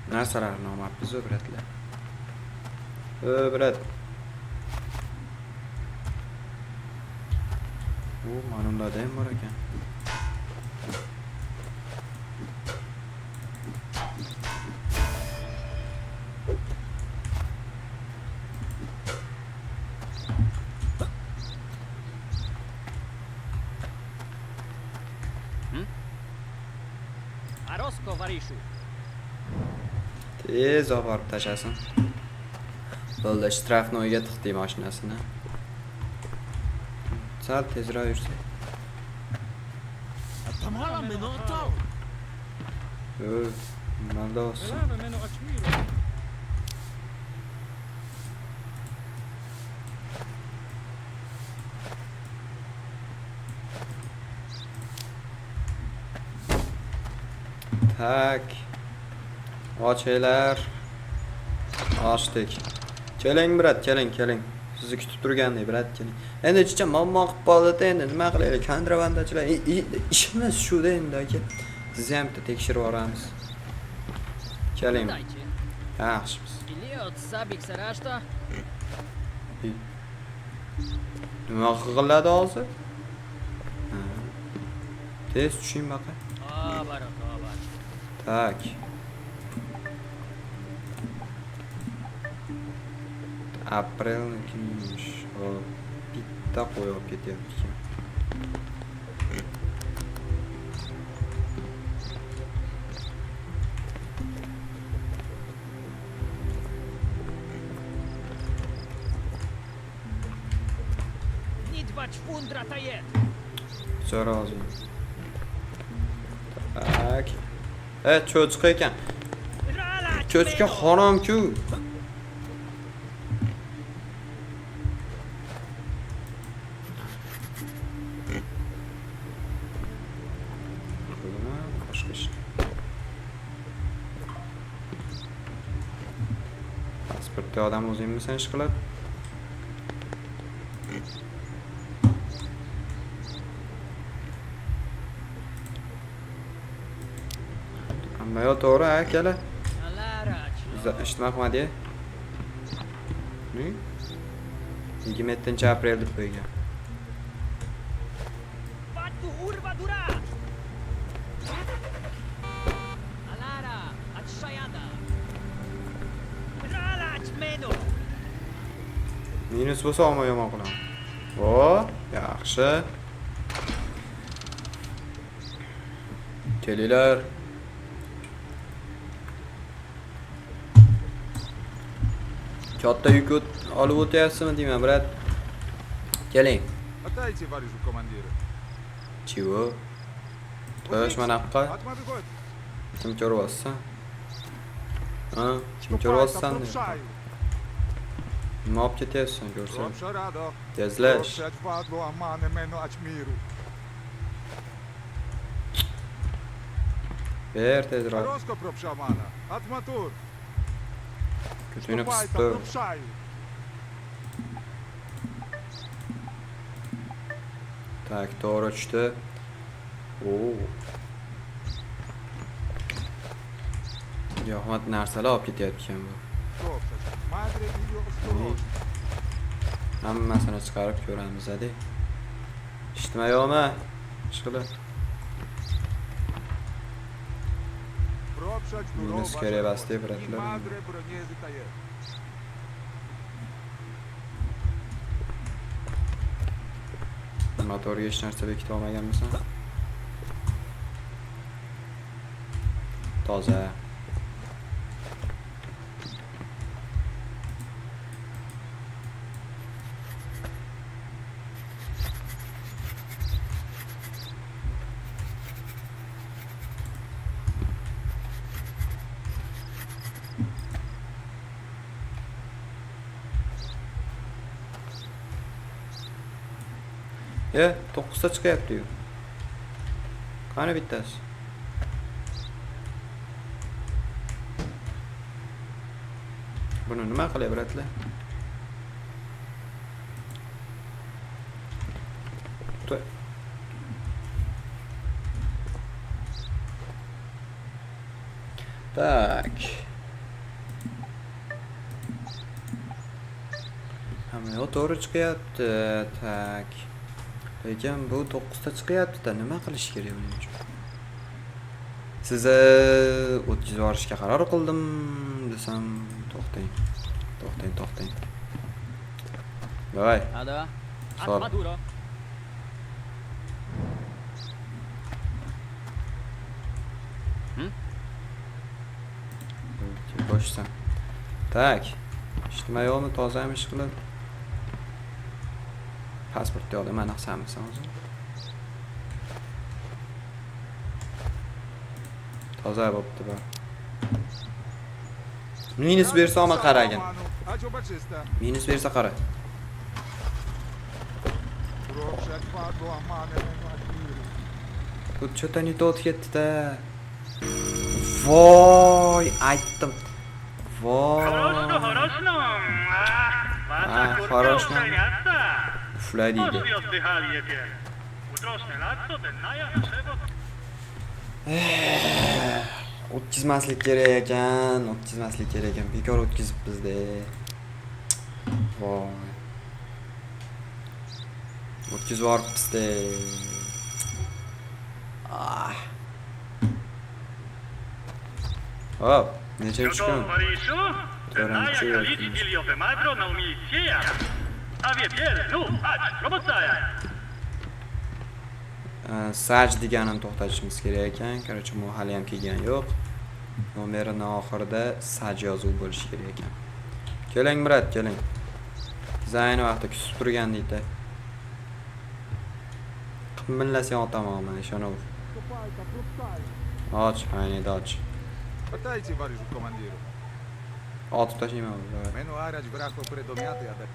Narsalarni olmabmiz, bratlar. Brat. Mana undada ham bor ekan. Arosko, varishu. Tez olib borib tashlasin. Bo'ldi, shtrafnoyga tiqdi mashinasini. Sal tezroq yursak. Tamala minuto. Malda olsun. Tak. Ochinglar. Ochdik. Keling, brat, keling. Sizni kutib turgandik, brat, keling. Endi chicha muammo qilib qoldi-da, endi nima qilaylik? Kontrabandachilar ishimiz shu-da endi aka. Sizni ham bitta tekshirib yuboramiz. Keling. Dajcie. Yaxshimiz. Ili od sabik sarashta? Nima qiladi hozir? Tez tushing baqa. Tobar. Tak. Aprel kimmiş? O bitta qo'yib ketyapti ekan. Urwać fundra tajet! Çok rozi. Tak. Cho'chqa ekan. Ralać Cho'chqa meno! harom-ku. Boshqa ish. Pasportda odam o'zingmisan ish qiladi? Hamma yo to'g'ri, akala. Alarać! Eshitma Ahmadiya. Ne? 27-aprel deb qo'ygan. Vatu urva dura! Alara! Atshayada! Ralać meno! Minus bo'lsa olma yomon qilaman. O, yaxshi. Kelinglar. Katta yuk olib o'tyapsizmi deyman, brat. Keling. Отдайте, товарищу командиру. Chivo. Tosh mana yoqqa. Отмады год. Kim ko'ryapsan? Ha, kim ko'ryapsan? Nima olib ketyapsan, ko'rsam. Ропша радо. Tezlash. Ропша чвадло амане мено ачмиру. Ber tezroq. Роско пропша амана. Атматур. Ko'chini Ступай, qisdi. пропшаю. Tak, to'g'ri tushdi. Oo. Yo'qmat narsalar olib ketyapti bu. Ропша. Мадре ее осторожно. Hammasini chiqarib ko'ramiz, adi. Eshitmayapmi? Ishqilib. Ропша здорово. Minus keryapti, bratlar. Мадре бронези тае. Motorga hech narsa bekita olmaganmisan? Toza. Ya, 9'da chiqyapti-yu. Qani bittasi? Buni nima qilyaptilar? Tak. Hamma to'g'ri chiqyapti. Tak. Lekin bu 9'da chiqyapti-da, nima qilish kerak buning uchun? Sizni o'tkazib yuborishga qaror qildim desam, to'xtang. Давай. Ada! Sol. Atmaduro! Boshsan. Tak. Eshitmayapmi, tozami ish qiladi. Pasport yo'qda, mana qilsamsan o'zi. Toza bo'pti bu. Minus bersa ama qaragin. А чё бачиста? Minus bersa qara. Ропша чвадло амане мено ачмиру. Bu что-то не тот ketdi-da. Voy, aytdim. Voy. Хорошно. Хорошно. Ufla deydi. Можно отдыхали теперь. Утрошне лацо, денная, шебот. O'tkazmaslik kerak ekan, bekor o'tkazibmiz-da. Voy. O'tkazib yuboribmiz-da. Ah. Hop, necha Готов, chiqdim? Паришу? Денная чё, калити Ильёве Мадро на умилитея. А теперь, ну, ач, роботая. Saj deganini to'xtatishimiz kerak ekan. Короче, bu hali ham kelgan yo'q. Nomerining oxirida saj yozuv bo'lishi kerak ekan. Keling, brat, keling. Siz ayni vaqtda kutib turgan deydi. Millasini otaman ishonaver. Och, aynı och. Отдайте, товарищу командиру. Otib tashlayman. Menu araç bırakıp predomiyatı ya da.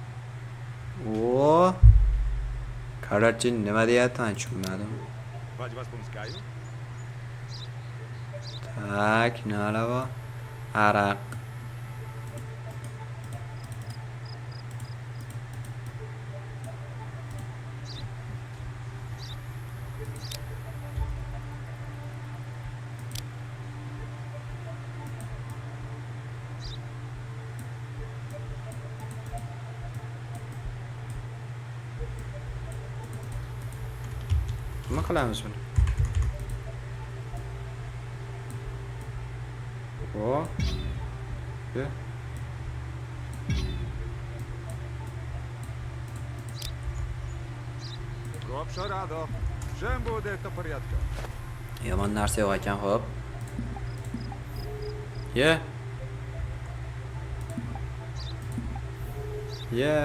O. Qarorchi nima deyapti, tushunmadim. Вать вас пускаю. Tak, nima bor? Araq. Nima qilamiz buni? O. Ye. Робша радо. Всем будет до порядка. Yomon narsa yo'q ekan, xo'p. Ye. Ye.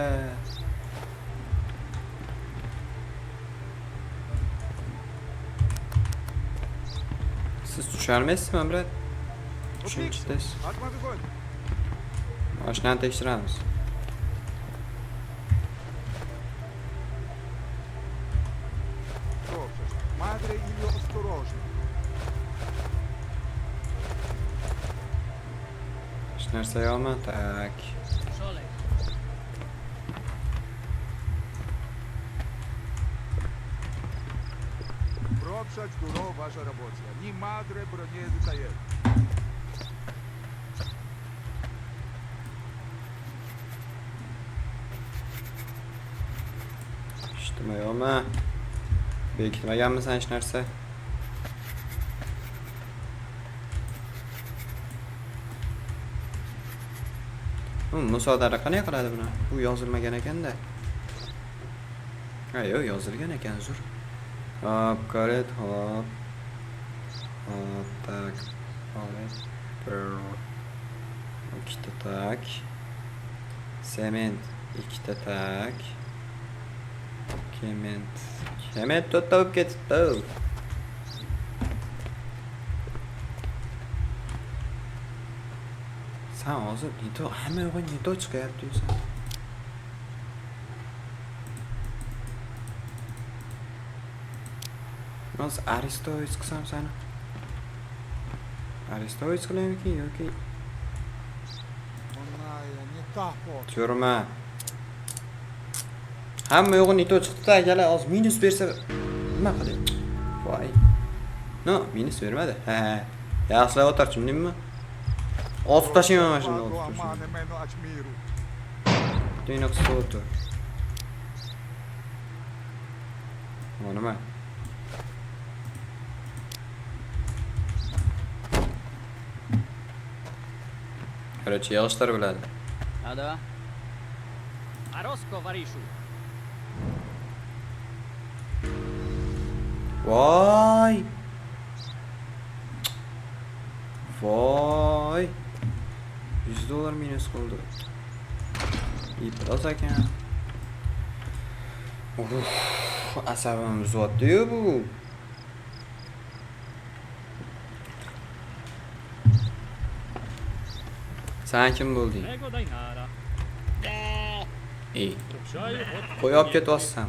Siz tusharmaysizmi, brat? Tushunchisiz. Atmadı gol. Mashinani tekshiramiz. Робша. Мадре или осторожно. Hech narsa yo'qmi? Tak. Sole. Робша, здорово ваша работа. Ни мадре броне затает. Eshitdimi yo'qmi? Bekitmaganmisan hech narsa? Musodara qanday qiladi buni? Bu yozilmagan ekanda. Ha, yo'q, yozilgan ekan, zur. Hop, koret, hop. Hop, tak. Koret. Ikkita tak. Sement, ikkita tak. Kement. Kement to'rtta bo'lib ketibdi. Sen hozir nito, hamma yo'g'i nito chiqayapti sen. Biz Aristovis qilsam seni. Aristovis qilaymi yoki Ona не так вот. turma. Hamma yo'g'i nito chiqdi-da, akalar, hozir minus bersa nima qilay? Voy. No, minus bermadi. Ha. Yaxshilab o'tir, tushundingmi? Otib tashlayman mana shuni. Амане мену ачмиру. Tuynoq so'ti. Nima? Короче, yig'ishlar biladi. Ada. Arosko varishu. Voy. Voy. $100 minus qildi. Biroz ekan. Asabim buzotdi-yu bu. Sen kim bo'lding? Ego dainara. Ey, Kupshay hot. qo'yib ketyapsan.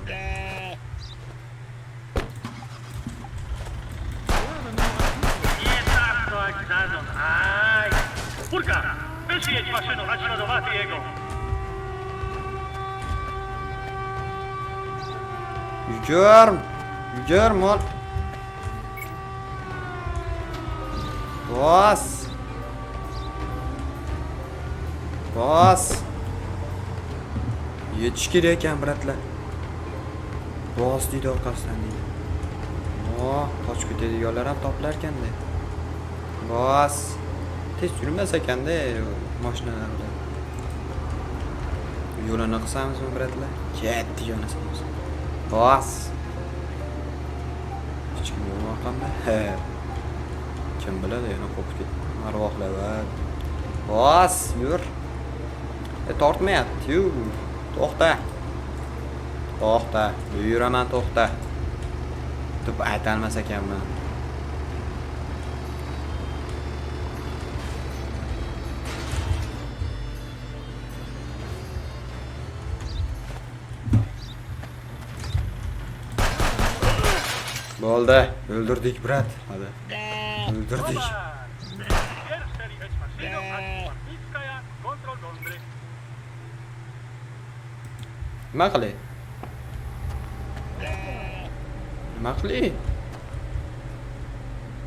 Nie tak to Agzadon, aj! Furka, wyjedź maszyną, naśladowaty jego! Yugur, mol. Bos. Yetish kerak ekan, bratlar. Bos deydi orqasidan deydi. Qochib ketadiganlar ham topilar ekanda. Bos. Tez yurmas ekanda mashinalar bilan. Yo'lini qilsamizmi, bratlar? Ketdi yonasimiz. Bos. Hech kim yo'q orqamda. He. Kim biladi, yana qo'pib ketdi. Arvohlar. Bos, yur. Tortmayapti-yu. To'xta. Yuraman, to'xta. deb aytolmas ekanman. Bo'ldi, o'ldirdik, brat. Hadi. O'ldirdik. Pierwszy Esmasino, Atlantyckaja, kontrol Londry. Nima qilay? Nima qilay?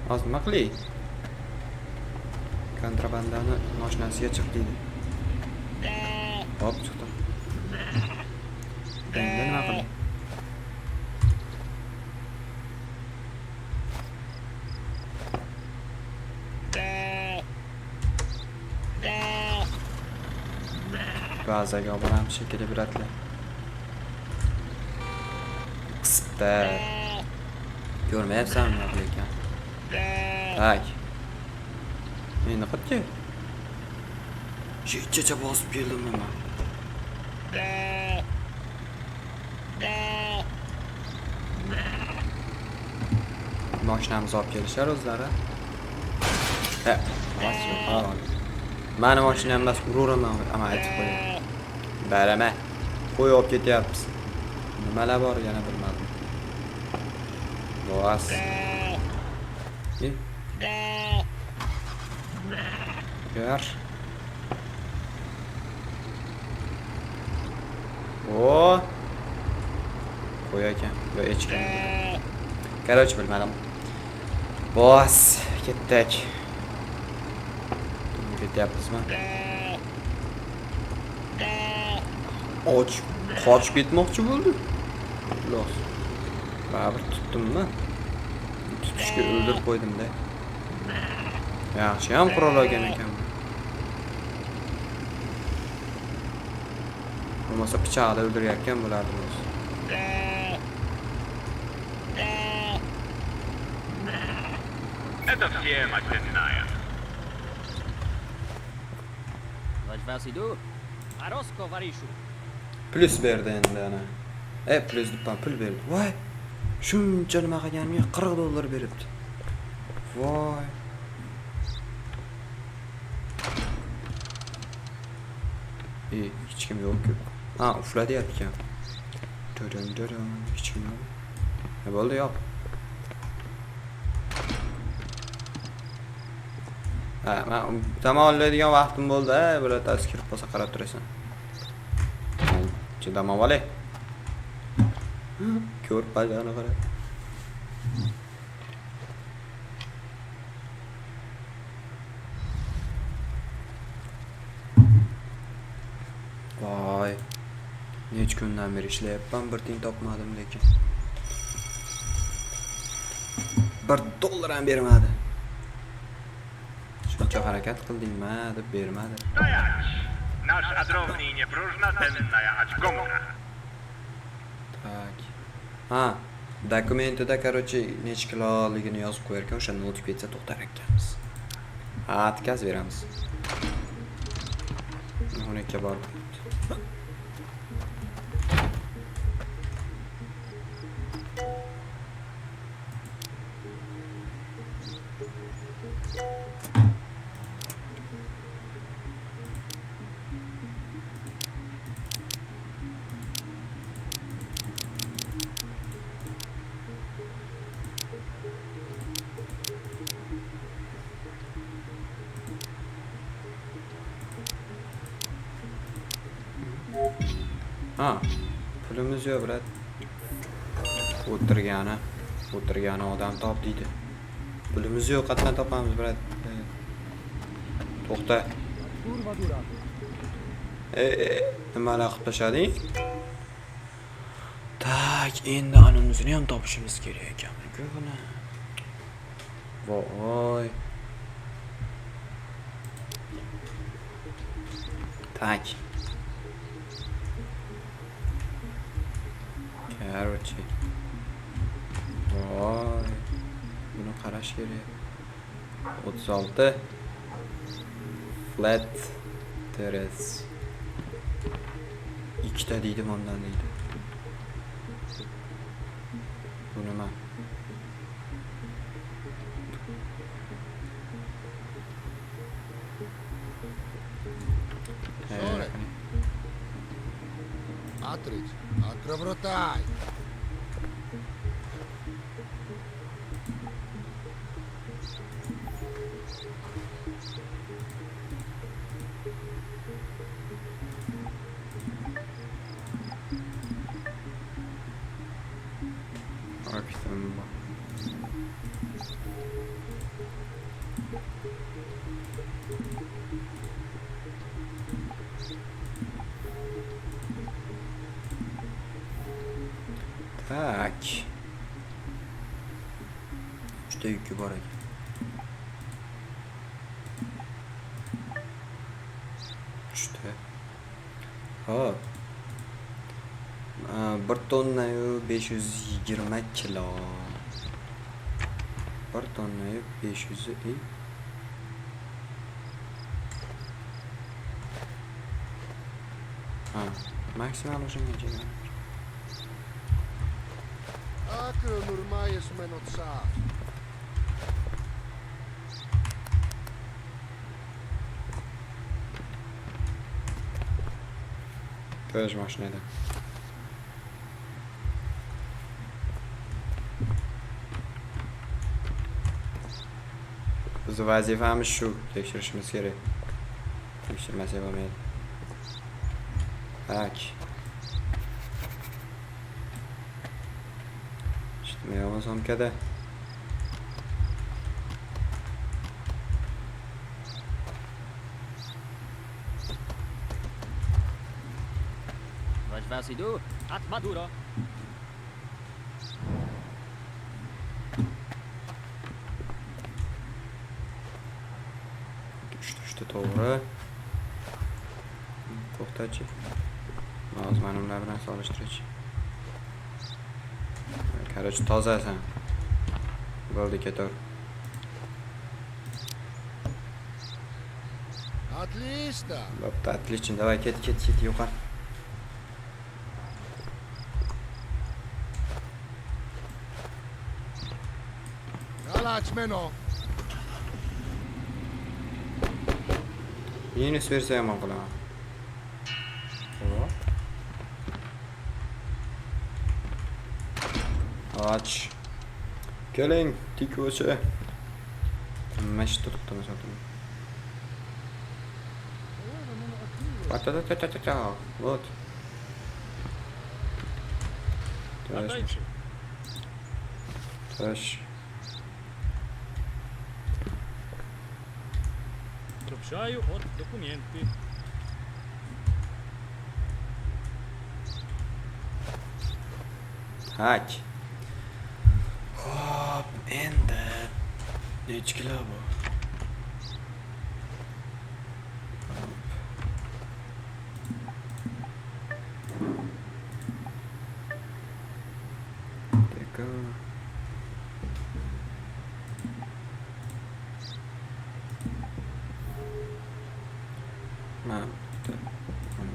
Hozir nima qilay? Kontrabandani mashinasiga chiq deydi. Hop, chiqdim. Endi nima qilay? Bazaga oboramiz shekilli, bratlar. Qisibda. Ko'rmayapsanmi nima qilayotgan? Tak. Endi qilibdi. Shunchacha bosib keldim nima? Mashinamizni olib kelishar o'zlari. Ha, mani mashinam emas, uraman, ama aytib qo'yay. Barama. Qo'y olib ketyapmiz. Nimalar bor yana bilmadim. Boas. Gör. O. Qo'y ekan, yo echkan. Короче, bilmadim. Boas, ketdik. Ketyapmizmi? Qochib ketmoqchi bo'ldi. Los. Baribir tutdimmi? Tutishga o'ldirib qo'ydim-da. Yaxshi ham qurol olgan ekan. Bo'lmasa pichoqda o'ldirayotgan bo'lardi o'zi. Это все моченная. Vash vasidu. Arosko varishu. Plus berdi endi ana. Plus deb pul berdi. Voy. Shuncha nima qilganimga $40 beribdi. Voy. Hech kim yo'q-ku. Ha, uflayapti ekan. Dodon, hech kim yo'q. Ne bo'ldi, yo'q. Ha, men tamoyillaydigan vaqtim bo'ldi, bular tasir kirib qolsa qarab turasan. Chidamam olay. Ko'r pajani qara. Voy. Nech kundan beri ishlayapman, bir tiyin topmadim lekin. $1 ham bermadi. Shuncha harakat qildingmi deb bermadi. Стоять! Наш адровный не пружна, ценная очгомка. Так. Ha, dokumentida, короче, nech kiloligini yozib qo'yarkan, o'shani o'tib ketsa to'xtar ekanmiz. Ha, atkaz beramiz. 12 bor. Ha, pulimiz yo'q, brat. O'tirgani odam top deydi. Pulimiz yo'q, qatdan topamiz, brat. To'xta. Nimalar qilib tashlading? Tak, endi animizni ham topishimiz kerak ekan-ku buni. Voy. Tak. Короче. Voy. Buni qarash kerak. 36. Flat terrace. Ikkita deydi, bundan deydi. Bu nima? Матрич, открывай. Akşam bak. Tak. Juda yukki bor ekan. Juda. Hop. 1 tonnayu 520 kilo. 1 tonnayu 500 Ha, maksimal osiągnięcie. Άκρο νουρμάιες με νοτσά. Też masz nie tak. Biz vazifamiz shu, tekshirishimiz kerak. Tekshirmasak bo'lmaydi. Tak. Ishtimayapmiz homkada. Vagy Vasidu, at Maduro. Uchta to'g'ri. To'xtachi. Hozir mana ular bilan solishtirchi. Короче, tozasan. Bo'ldi, ketaver. Отлично. Bo'pti, отлично. Давай, ket, yo'qol. Καλατσμένο. Minus versa yomon qilaman. Hop. Aç. Keling, tikuvchi. Mash turibdi zaten. Ta. Вот. Отдайте. Taş. Сообщаю от документы. Hack. Hop, endi. Necha kilo bu? Dekor. Mana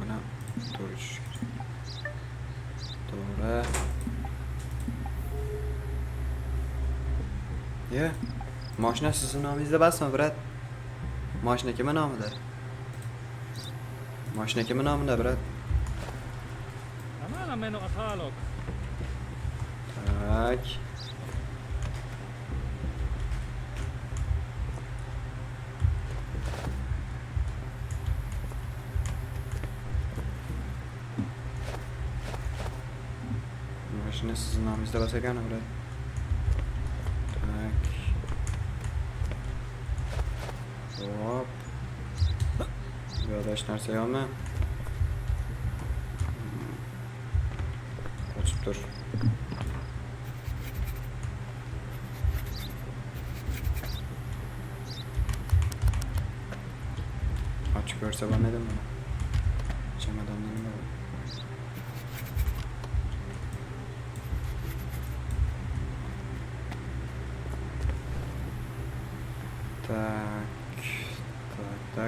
mana turish. To'g'ri. Ye. Mashina sizning nomingizda emasmi, brat? Mashina kimning nomida? Mashina kimning nomida, brat? Amala meno atalog. Tak. Mashina sizning nomingizda bo'lsa ekan, brat. Tak. Hop. Bu yoqda hech narsa yo'qmi? Ochib tur. Ochib ko'rsa bo'lmaydimi? Chamadonda nima bor?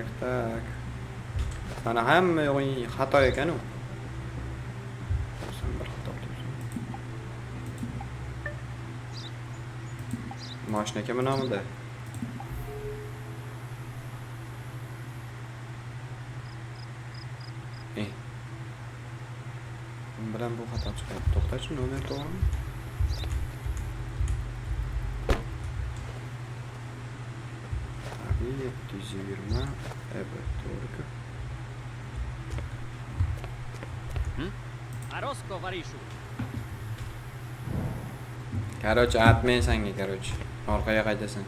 Tak. Mana hamma yo'g'ing xato ekan-ku. Sen bir xato qilibsan. Mashina kimning nomida? bilan bu xato chiqyapti. To'xtachi, nomer to'g'rimi? Abi 720 to'g'ri-ku. Arosko, Varishu. Короче, atmay senga, короче. Orqaga qaytasan.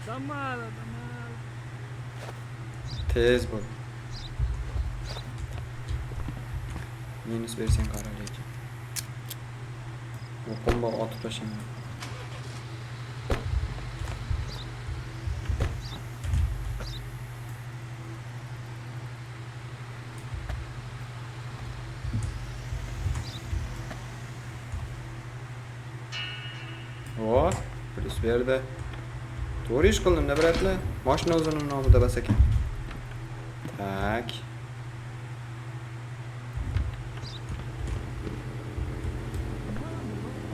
Да мало, да мало. Tez bo'l. Minus bersang qara lekin. O'qim bor otib tashlayman. O, plyus berdi. To'g'ri ish qildim-da, bratlar. Mashina o'zining nomida bas ekan. Tak.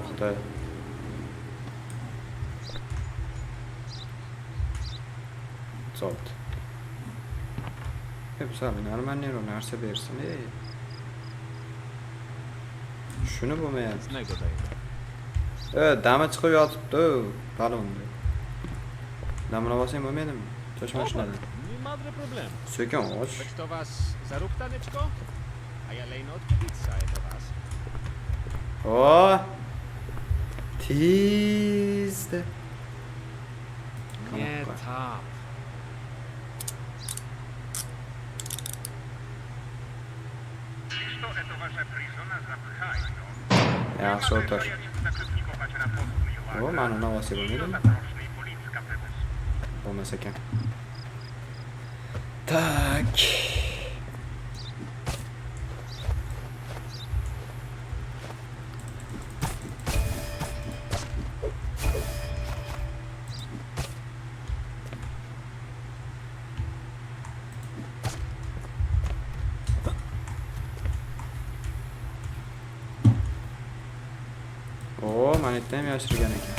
Xitoy. Zolt. Hepsi normalniy narsa bersin, ey. Shuni bo'lmayapti. Znajdź daję. Dama chiqib yotibdi, balonda. Damini olsang bo'lmaydimi? Tosh mashinadan. Nie ma problemu. Sekin och. Być to was za róg taneczko? A ja lejno od pizza do was. O! Tezda. Nie tam. Listo, это ваша призона запхайно. Yaxshi o'tir. Zaključnikować raport O, mani navasi bo'lmaydimi? zaproszny policja PPS. Bo'lmas ekan. Tak. O, manitda ham yashirgan ekan.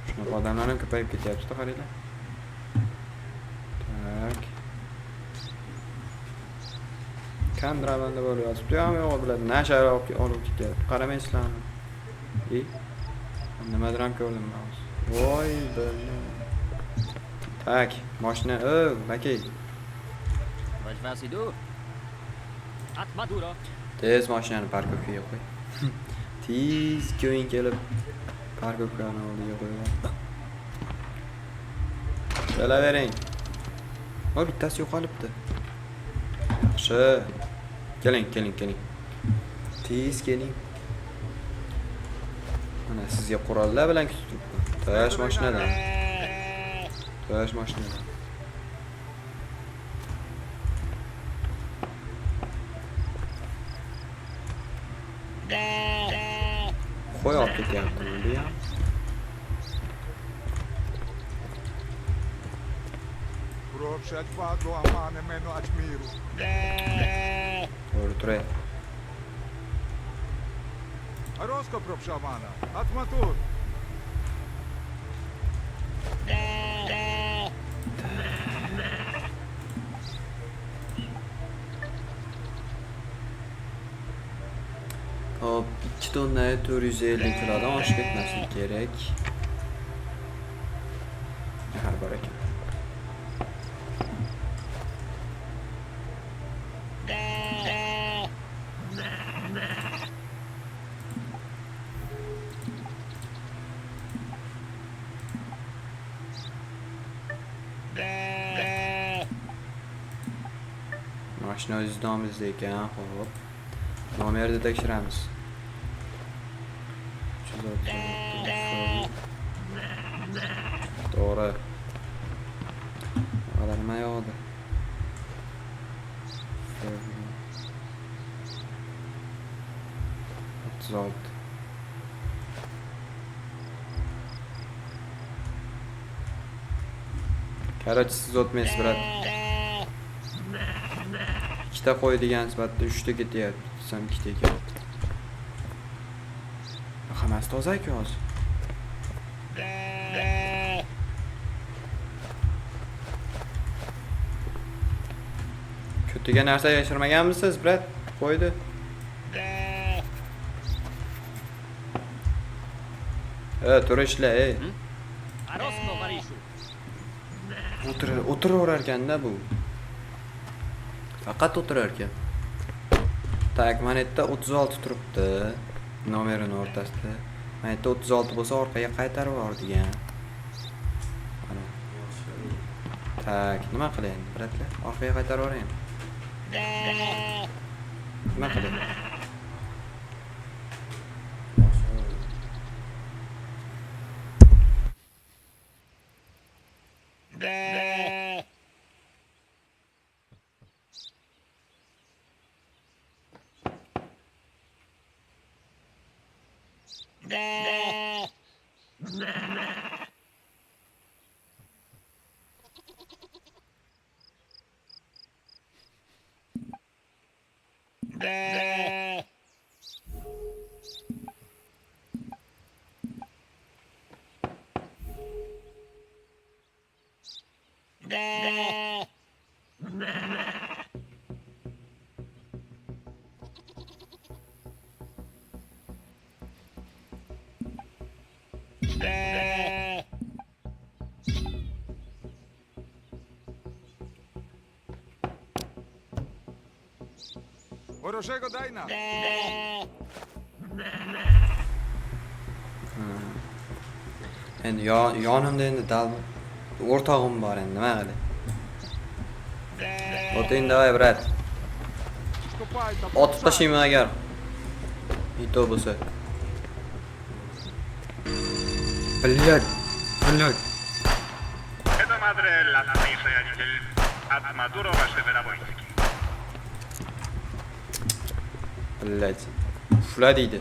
Shunaqa odamlar ham ko'payib ketyapti, qaranglar. Tak. Kontrabanda bo'lib yotibdi. Yo'q, yo'q biladi. Nashar olib ketyapti. Qaramaysizlarmi? Nimadir ham ko'rdim men hozir. Voy, bildim. Tak, mashina, bakay. Weź was idu. At Maduro. Tez mashinani parkovkaga qo'y. Tez ko'ying kelib parkovkani oldiga qo'yib. Kelavering. O, bittasi yo'qolibdi. Yaxshi. Keling. Tez keling. Mana sizga qurollar bilan kutib turibman. Tosh mashinadan. Qo'y olib ketyapti bu ham. Proszę padło, a mane meno Aczmiru. To'g'ri turay. A Rosko proszę mana. Atmatur. Hop, 2 tonna 450 kilodan oshib ketmaslik kerak. Har bor ekan. Mashina o'z nomimizda ekan, xo'p. Nomerni tekshiramiz. 336. To'g'ri. Ular nima yoqdi? Zolt. Короче, siz o'tmaysiz, brat. Ikkita qo'y degan sifatda 3 ta ketyapti. Desam 2 ta ekan. Hammasi toza-ku hozir. Ustiga narsa yashirmaganmisiz, brat? Qo'ydi. Tur ishla, ey. A roz, towarzyszu. O'tiraverar ekanda bu. Faqat o'tirar ekan. Tak, mana yerda 36 turibdi. Nomerining o'rtasida. Mana yerda 36 bo'lsa orqaga qaytarib yubordigan. Mana. Tak, nima qilay endi, bratlar? Orqaga qaytarib yuboray. Nima qilay? Ворожего дай нам. Endi yonimda endi dal o'rtog'im bor endi, nima qilay? O'ting davay, brat. Ступай там. Otib tashlayman agar. Ito bo'lsa. Блядь. Это madre латнейший одитель от Мадуро ваши веробойники. Блядь. Ufla deydi.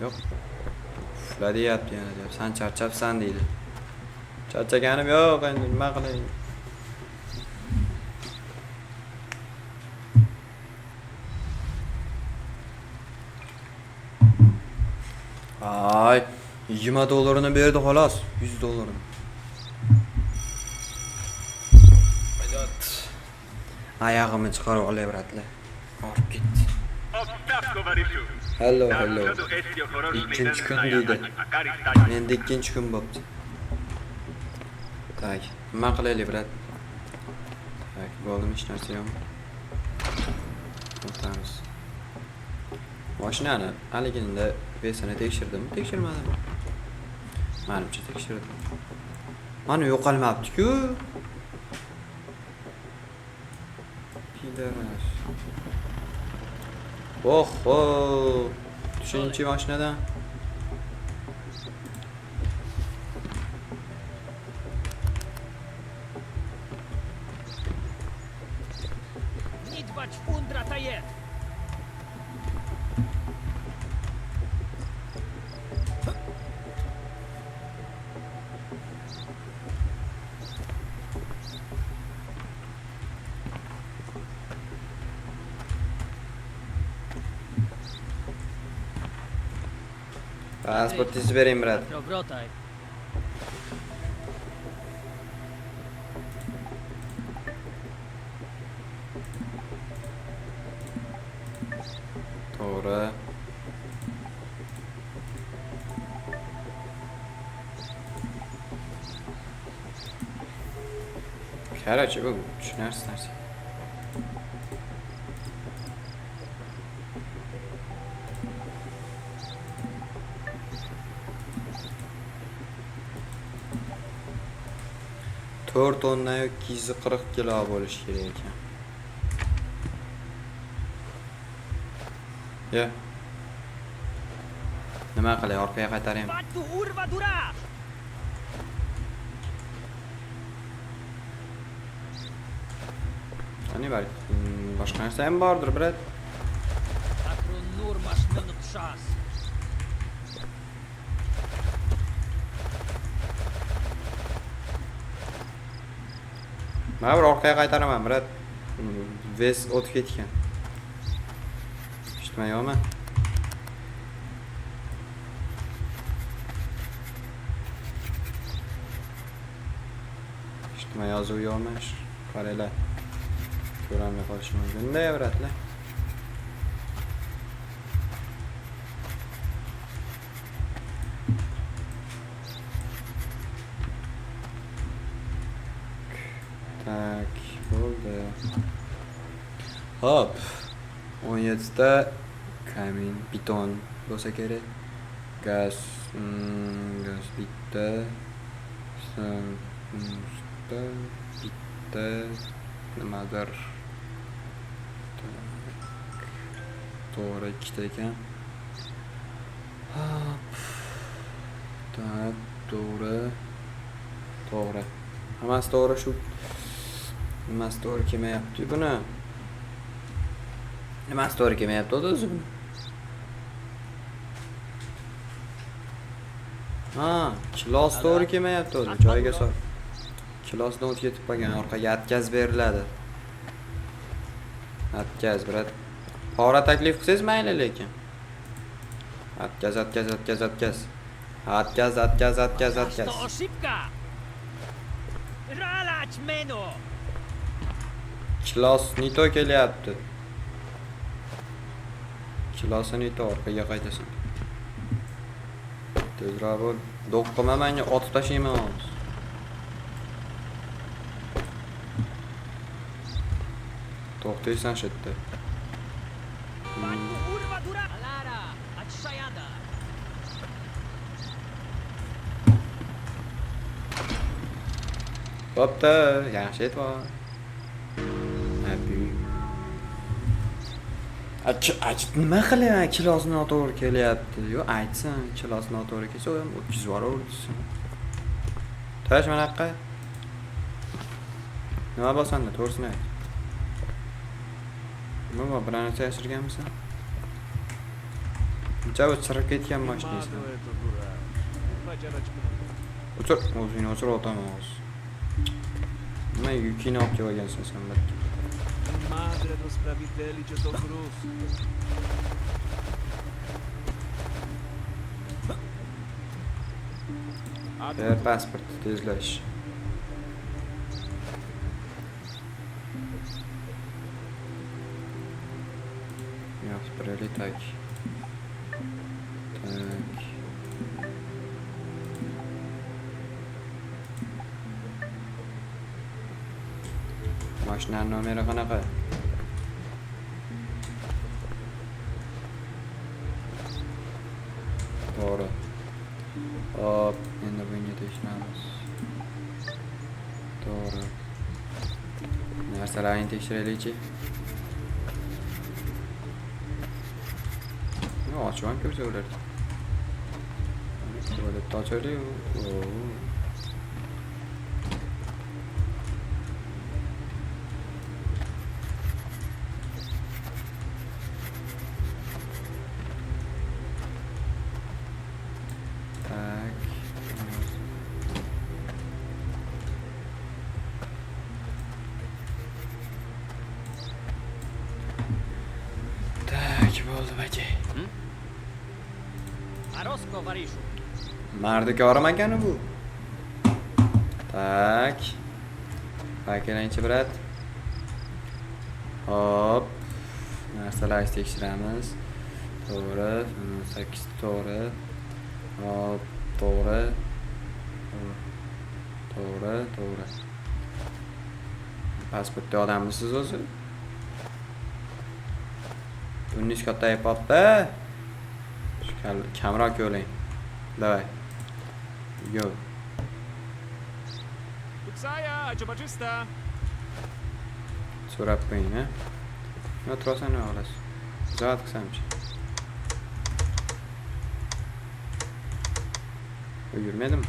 Yo'q. Ufla deyapti yana deb. Sen charchabsan deydi. Charchaganim yo'q, endi nima qilay? Ay, $20 berdi xolos, $100. Oyog'imni chiqarib olay, bratlar. Orib ketdi. Ottav, tovarishu. Hello. Narusadu esti okoroshni Ikkinchi kun denaya deydi. akaristani. Endi ikkinchi kun bo'pti. Tak, nima qilaylik, brat? Tak, bo'ldimi, hech narsa yo'qmi? O'tamiz. Mashinani haliginda vesini tekshirdim, tekshirmadim. Menimcha tekshirdim. Mana yo'qolmabdi-ku. Pidaras. Oho! Tushinchi mashinadan. Nie dbać fundra ta jest. Transportingizni bering, brat. Powrotaj. To'g'ri. Короче, bu tushunarsiz narsa. To'rt tonna 240 kilo bo'lishi kerak ekan. Ya. Nima qilay, orqaga qaytaring. Patrz tu, urwa dura! Qani bor? Boshqa narsa ham bordir, brat. Akru nur masz minut czas. Mana bir orqaga qaytaraman, brat. Ves o'tib ketgan. Eshitmayapman. Eshitmay yozuv yo'qmi? Qaranglar. Ko'ramay qolishi mumkin. Bunday avratlar. Tak, bo'ldi. Hop. 17 ta kamin, beton bo'lsa kerak. Gaz, gaz bitta. Bitta nimadir. To'g'ri ikkita ekan. Hop. Tak, to'g'ri. To'g'ri. Hammasi to'g'ri shu. Nimasi to'g'ri kelmayapti buni. Nimasi to'g'ri kelmayapti o'zi buni. Ha, kilos to'g'ri kelmayapti o'zi. Joyiga sol. Kilosdan o'tib ketib qolgan, orqaga atkaz beriladi. Atkaz, brat. Pora taklif qilsangiz mayli lekin. Atkaz. To ошибка! Ralać meno! Kilos nito kelyapti. Kilosi nito orqaga qaytasan. Tezroq bo'l. Do'qqima menga otib tashlayman hozir. To'xtaysan shu yerda. Kurwa dura! Alara! Отшаяда! Bo'pti, yaxshi etibor. Happy. Nima qilyapman? Kilosni noto'g'ri kelyapti. Yo, aytsin, kilosni noto'g'ri kelsa, u ham o'tkazib yuboraversin. Tash mana yoqqa. Nima bo'lsanda, to'g'risini ayt. Nima bir narsa yashirganmisan? Uncha o'chirib ketgan mashinasi. Madro это дурак. Не двадцать минут. O'chir, o'zingni o'chirib o'taman hozir. Nima yukini olib kelgansan sen balki? Madre do sprawiedliwie to gruz. Ber pasport, tezlash. Yo'q, birali tak. Tak. Mashinaning nomeri qanaqa? To'g'ri. Hop, endi bunga tekshiramiz. To'g'ri. Narsalarni tekshiraylikchi. Yo, ochib ko'rsa ularni. Tualetni ochaylik. Bo'ldi baka. Arosko varishu. Mardikorim ekan bu. Tak. Pakelanchi brat. Hop. Narsalarni tekshiramiz. To'g'ri, 8 to'g'ri. Hop, to'g'ri. To'g'ri. Pasportda odammisiz o'zi? Bunnish kattayib qoldi. Kamroq yo'ling. Давай. Yo. Puksaja, чупа-чиста. So'rab qo'ying, ha? Nima turasan o'g'las? Zavod qilsamchi. Yurmadim.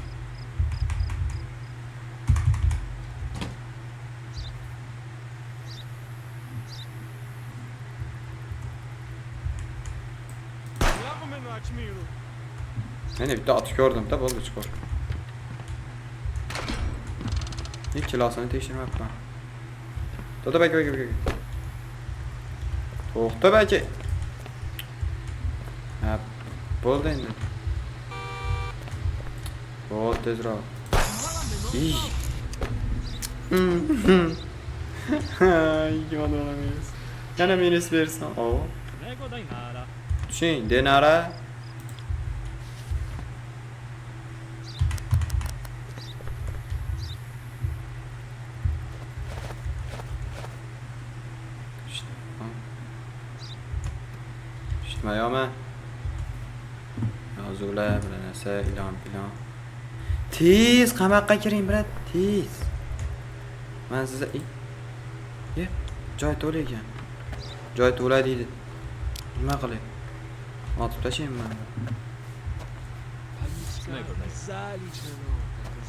Meni bitta otib ko'rdim-da, bo'ldi chiqor. Hiç kilosini tekshirmabman. To'xta baka. To'xta baka. Ha, bo'ldi endi. Bo'ldi tezroq. Yomon o'g'lamingiz. Yana minus bersin. O. Nego Dainara. Tushing, denara. Eshitmayapmi? Yozuvlar, bir narsa, ilon. Tez qamoqqa kiring, brat, tez. Men sizga joy to'la ekan. Joy to'la deydi. Nima qilay? Otib tashlayman men. Nego Dainara. Залично, ну, как вы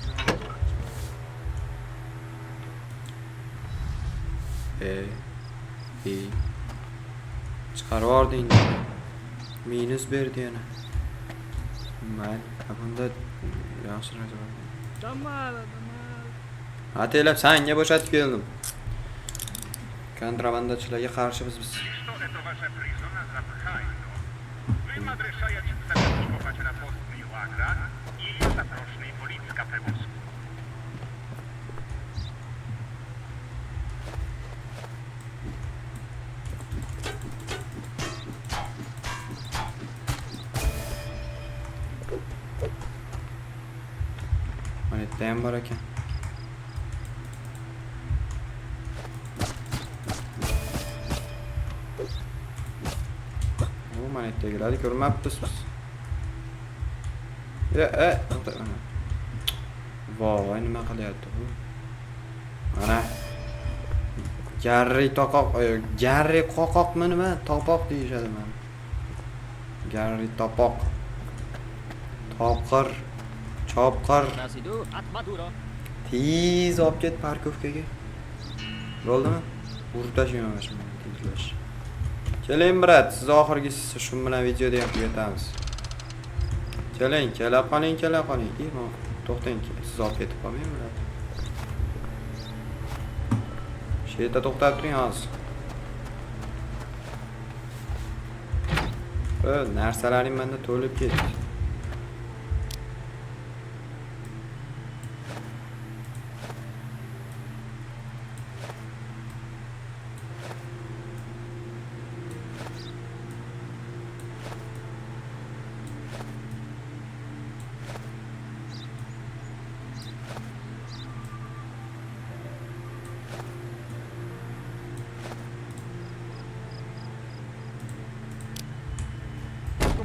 знаете. Chiqarib yubording. Minus berdi yana. Mayli, bunda yaxshiroq. Da mala. Atelab senga bo'shatib keldim. Kontrabandachilarga qarshi biz. Listo это ваша призона запхайно. Вы решаете zatytułować raport Miłagra i zaproszony policja przewózku. Mana yerda ham bor ekan. Mana yerdagilarni ko'rmabmiz biz. Voy, nima qilyapti bu? Mana Garri qoqoqmi nima? Topoq deyishadi mana. Garri topoq. Toqir, chopqir. Nasidu at Maduro. Tez olib ket parkovkaga. Bo'ldimi? Urib tashlayman shuni, tezlash. Keling, brat, siz oxirgisi shu bilan videoda ham tugatamiz. Keling, kela qoling. To'xtang, siz olib ketib qolmaymi, brat? Shu yerda to'xtab turing hozir. Narsalaring menda to'lib ketdi.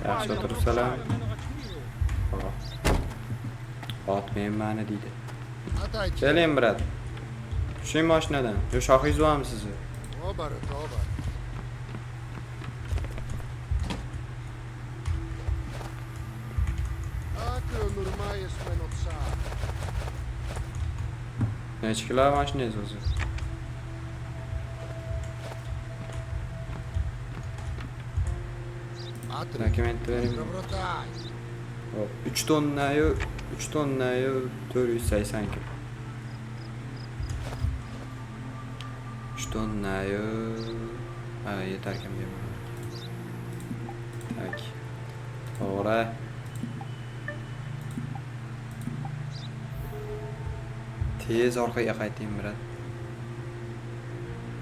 Yaxshi o'tiribsalar. Otmayman mani deydi. Отойди. Keling, brat. Tushing mashinadan. Yo, shohingiz bormi sizni? Oba. Акро нурмаес мен отца. Necha kilo mashinangiz o'zi? Атри. Dokument bering. Добротай. Hop, 3 tonnayu 480 kilo. 3 tonnayu yetarkan deyman. Tak. To'g'ri. Tez orqaga qayting, brat.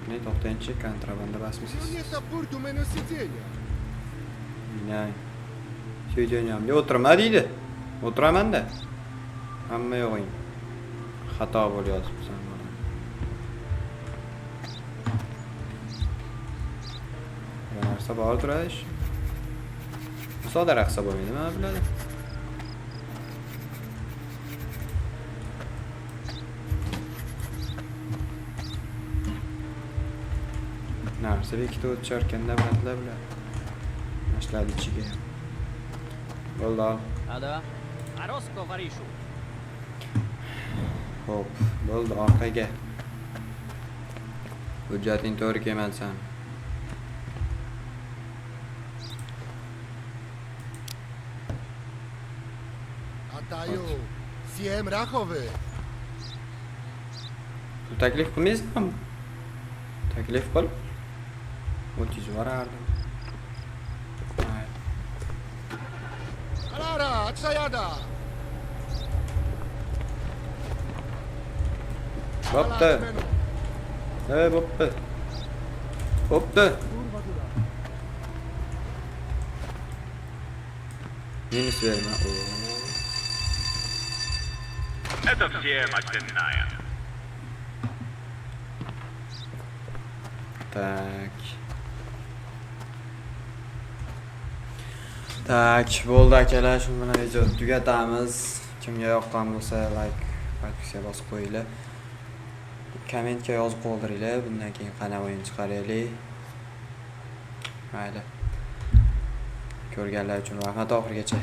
Ne to'xtangchi, kontrabanda Ну basmisiz. не топорь у меня сиденье. Nang. Suyunamga o'tirma deydi. O'tiraman-da. Hamma yo'g'ing. Xato bo'lyapsan mana. Bir narsa bor turish. Musodara qilsa bo'lmaydimi, mana bularni? Narsa bekitib o'tisharkanda bratlar bular. Mashladi ichiga. Bo'ldi. Ada. Arosko varishu. Hop, bo'ldi orqaga. Hujjating to'g'ri kelmadsan. Atаю. Всем раховы. Taklif qilmaysizmi? Taklif qil. O'tiz borardim. Alara, отсаяда. Bo'pti. bo'pti. Bo'pti. Minus verme. Это всем остальная. Tak. Tak, bo'ldi akalar, shu bilan videoni tugatamiz. Kimga yoqqan bo'lsa like, podpiska bosib qo'yinglar. Kommentga yozib qoldiringlar, bundan keyin qana o'yin chiqaraylik. Mayli. Ko'rganlar uchun rahmat oxirigacha.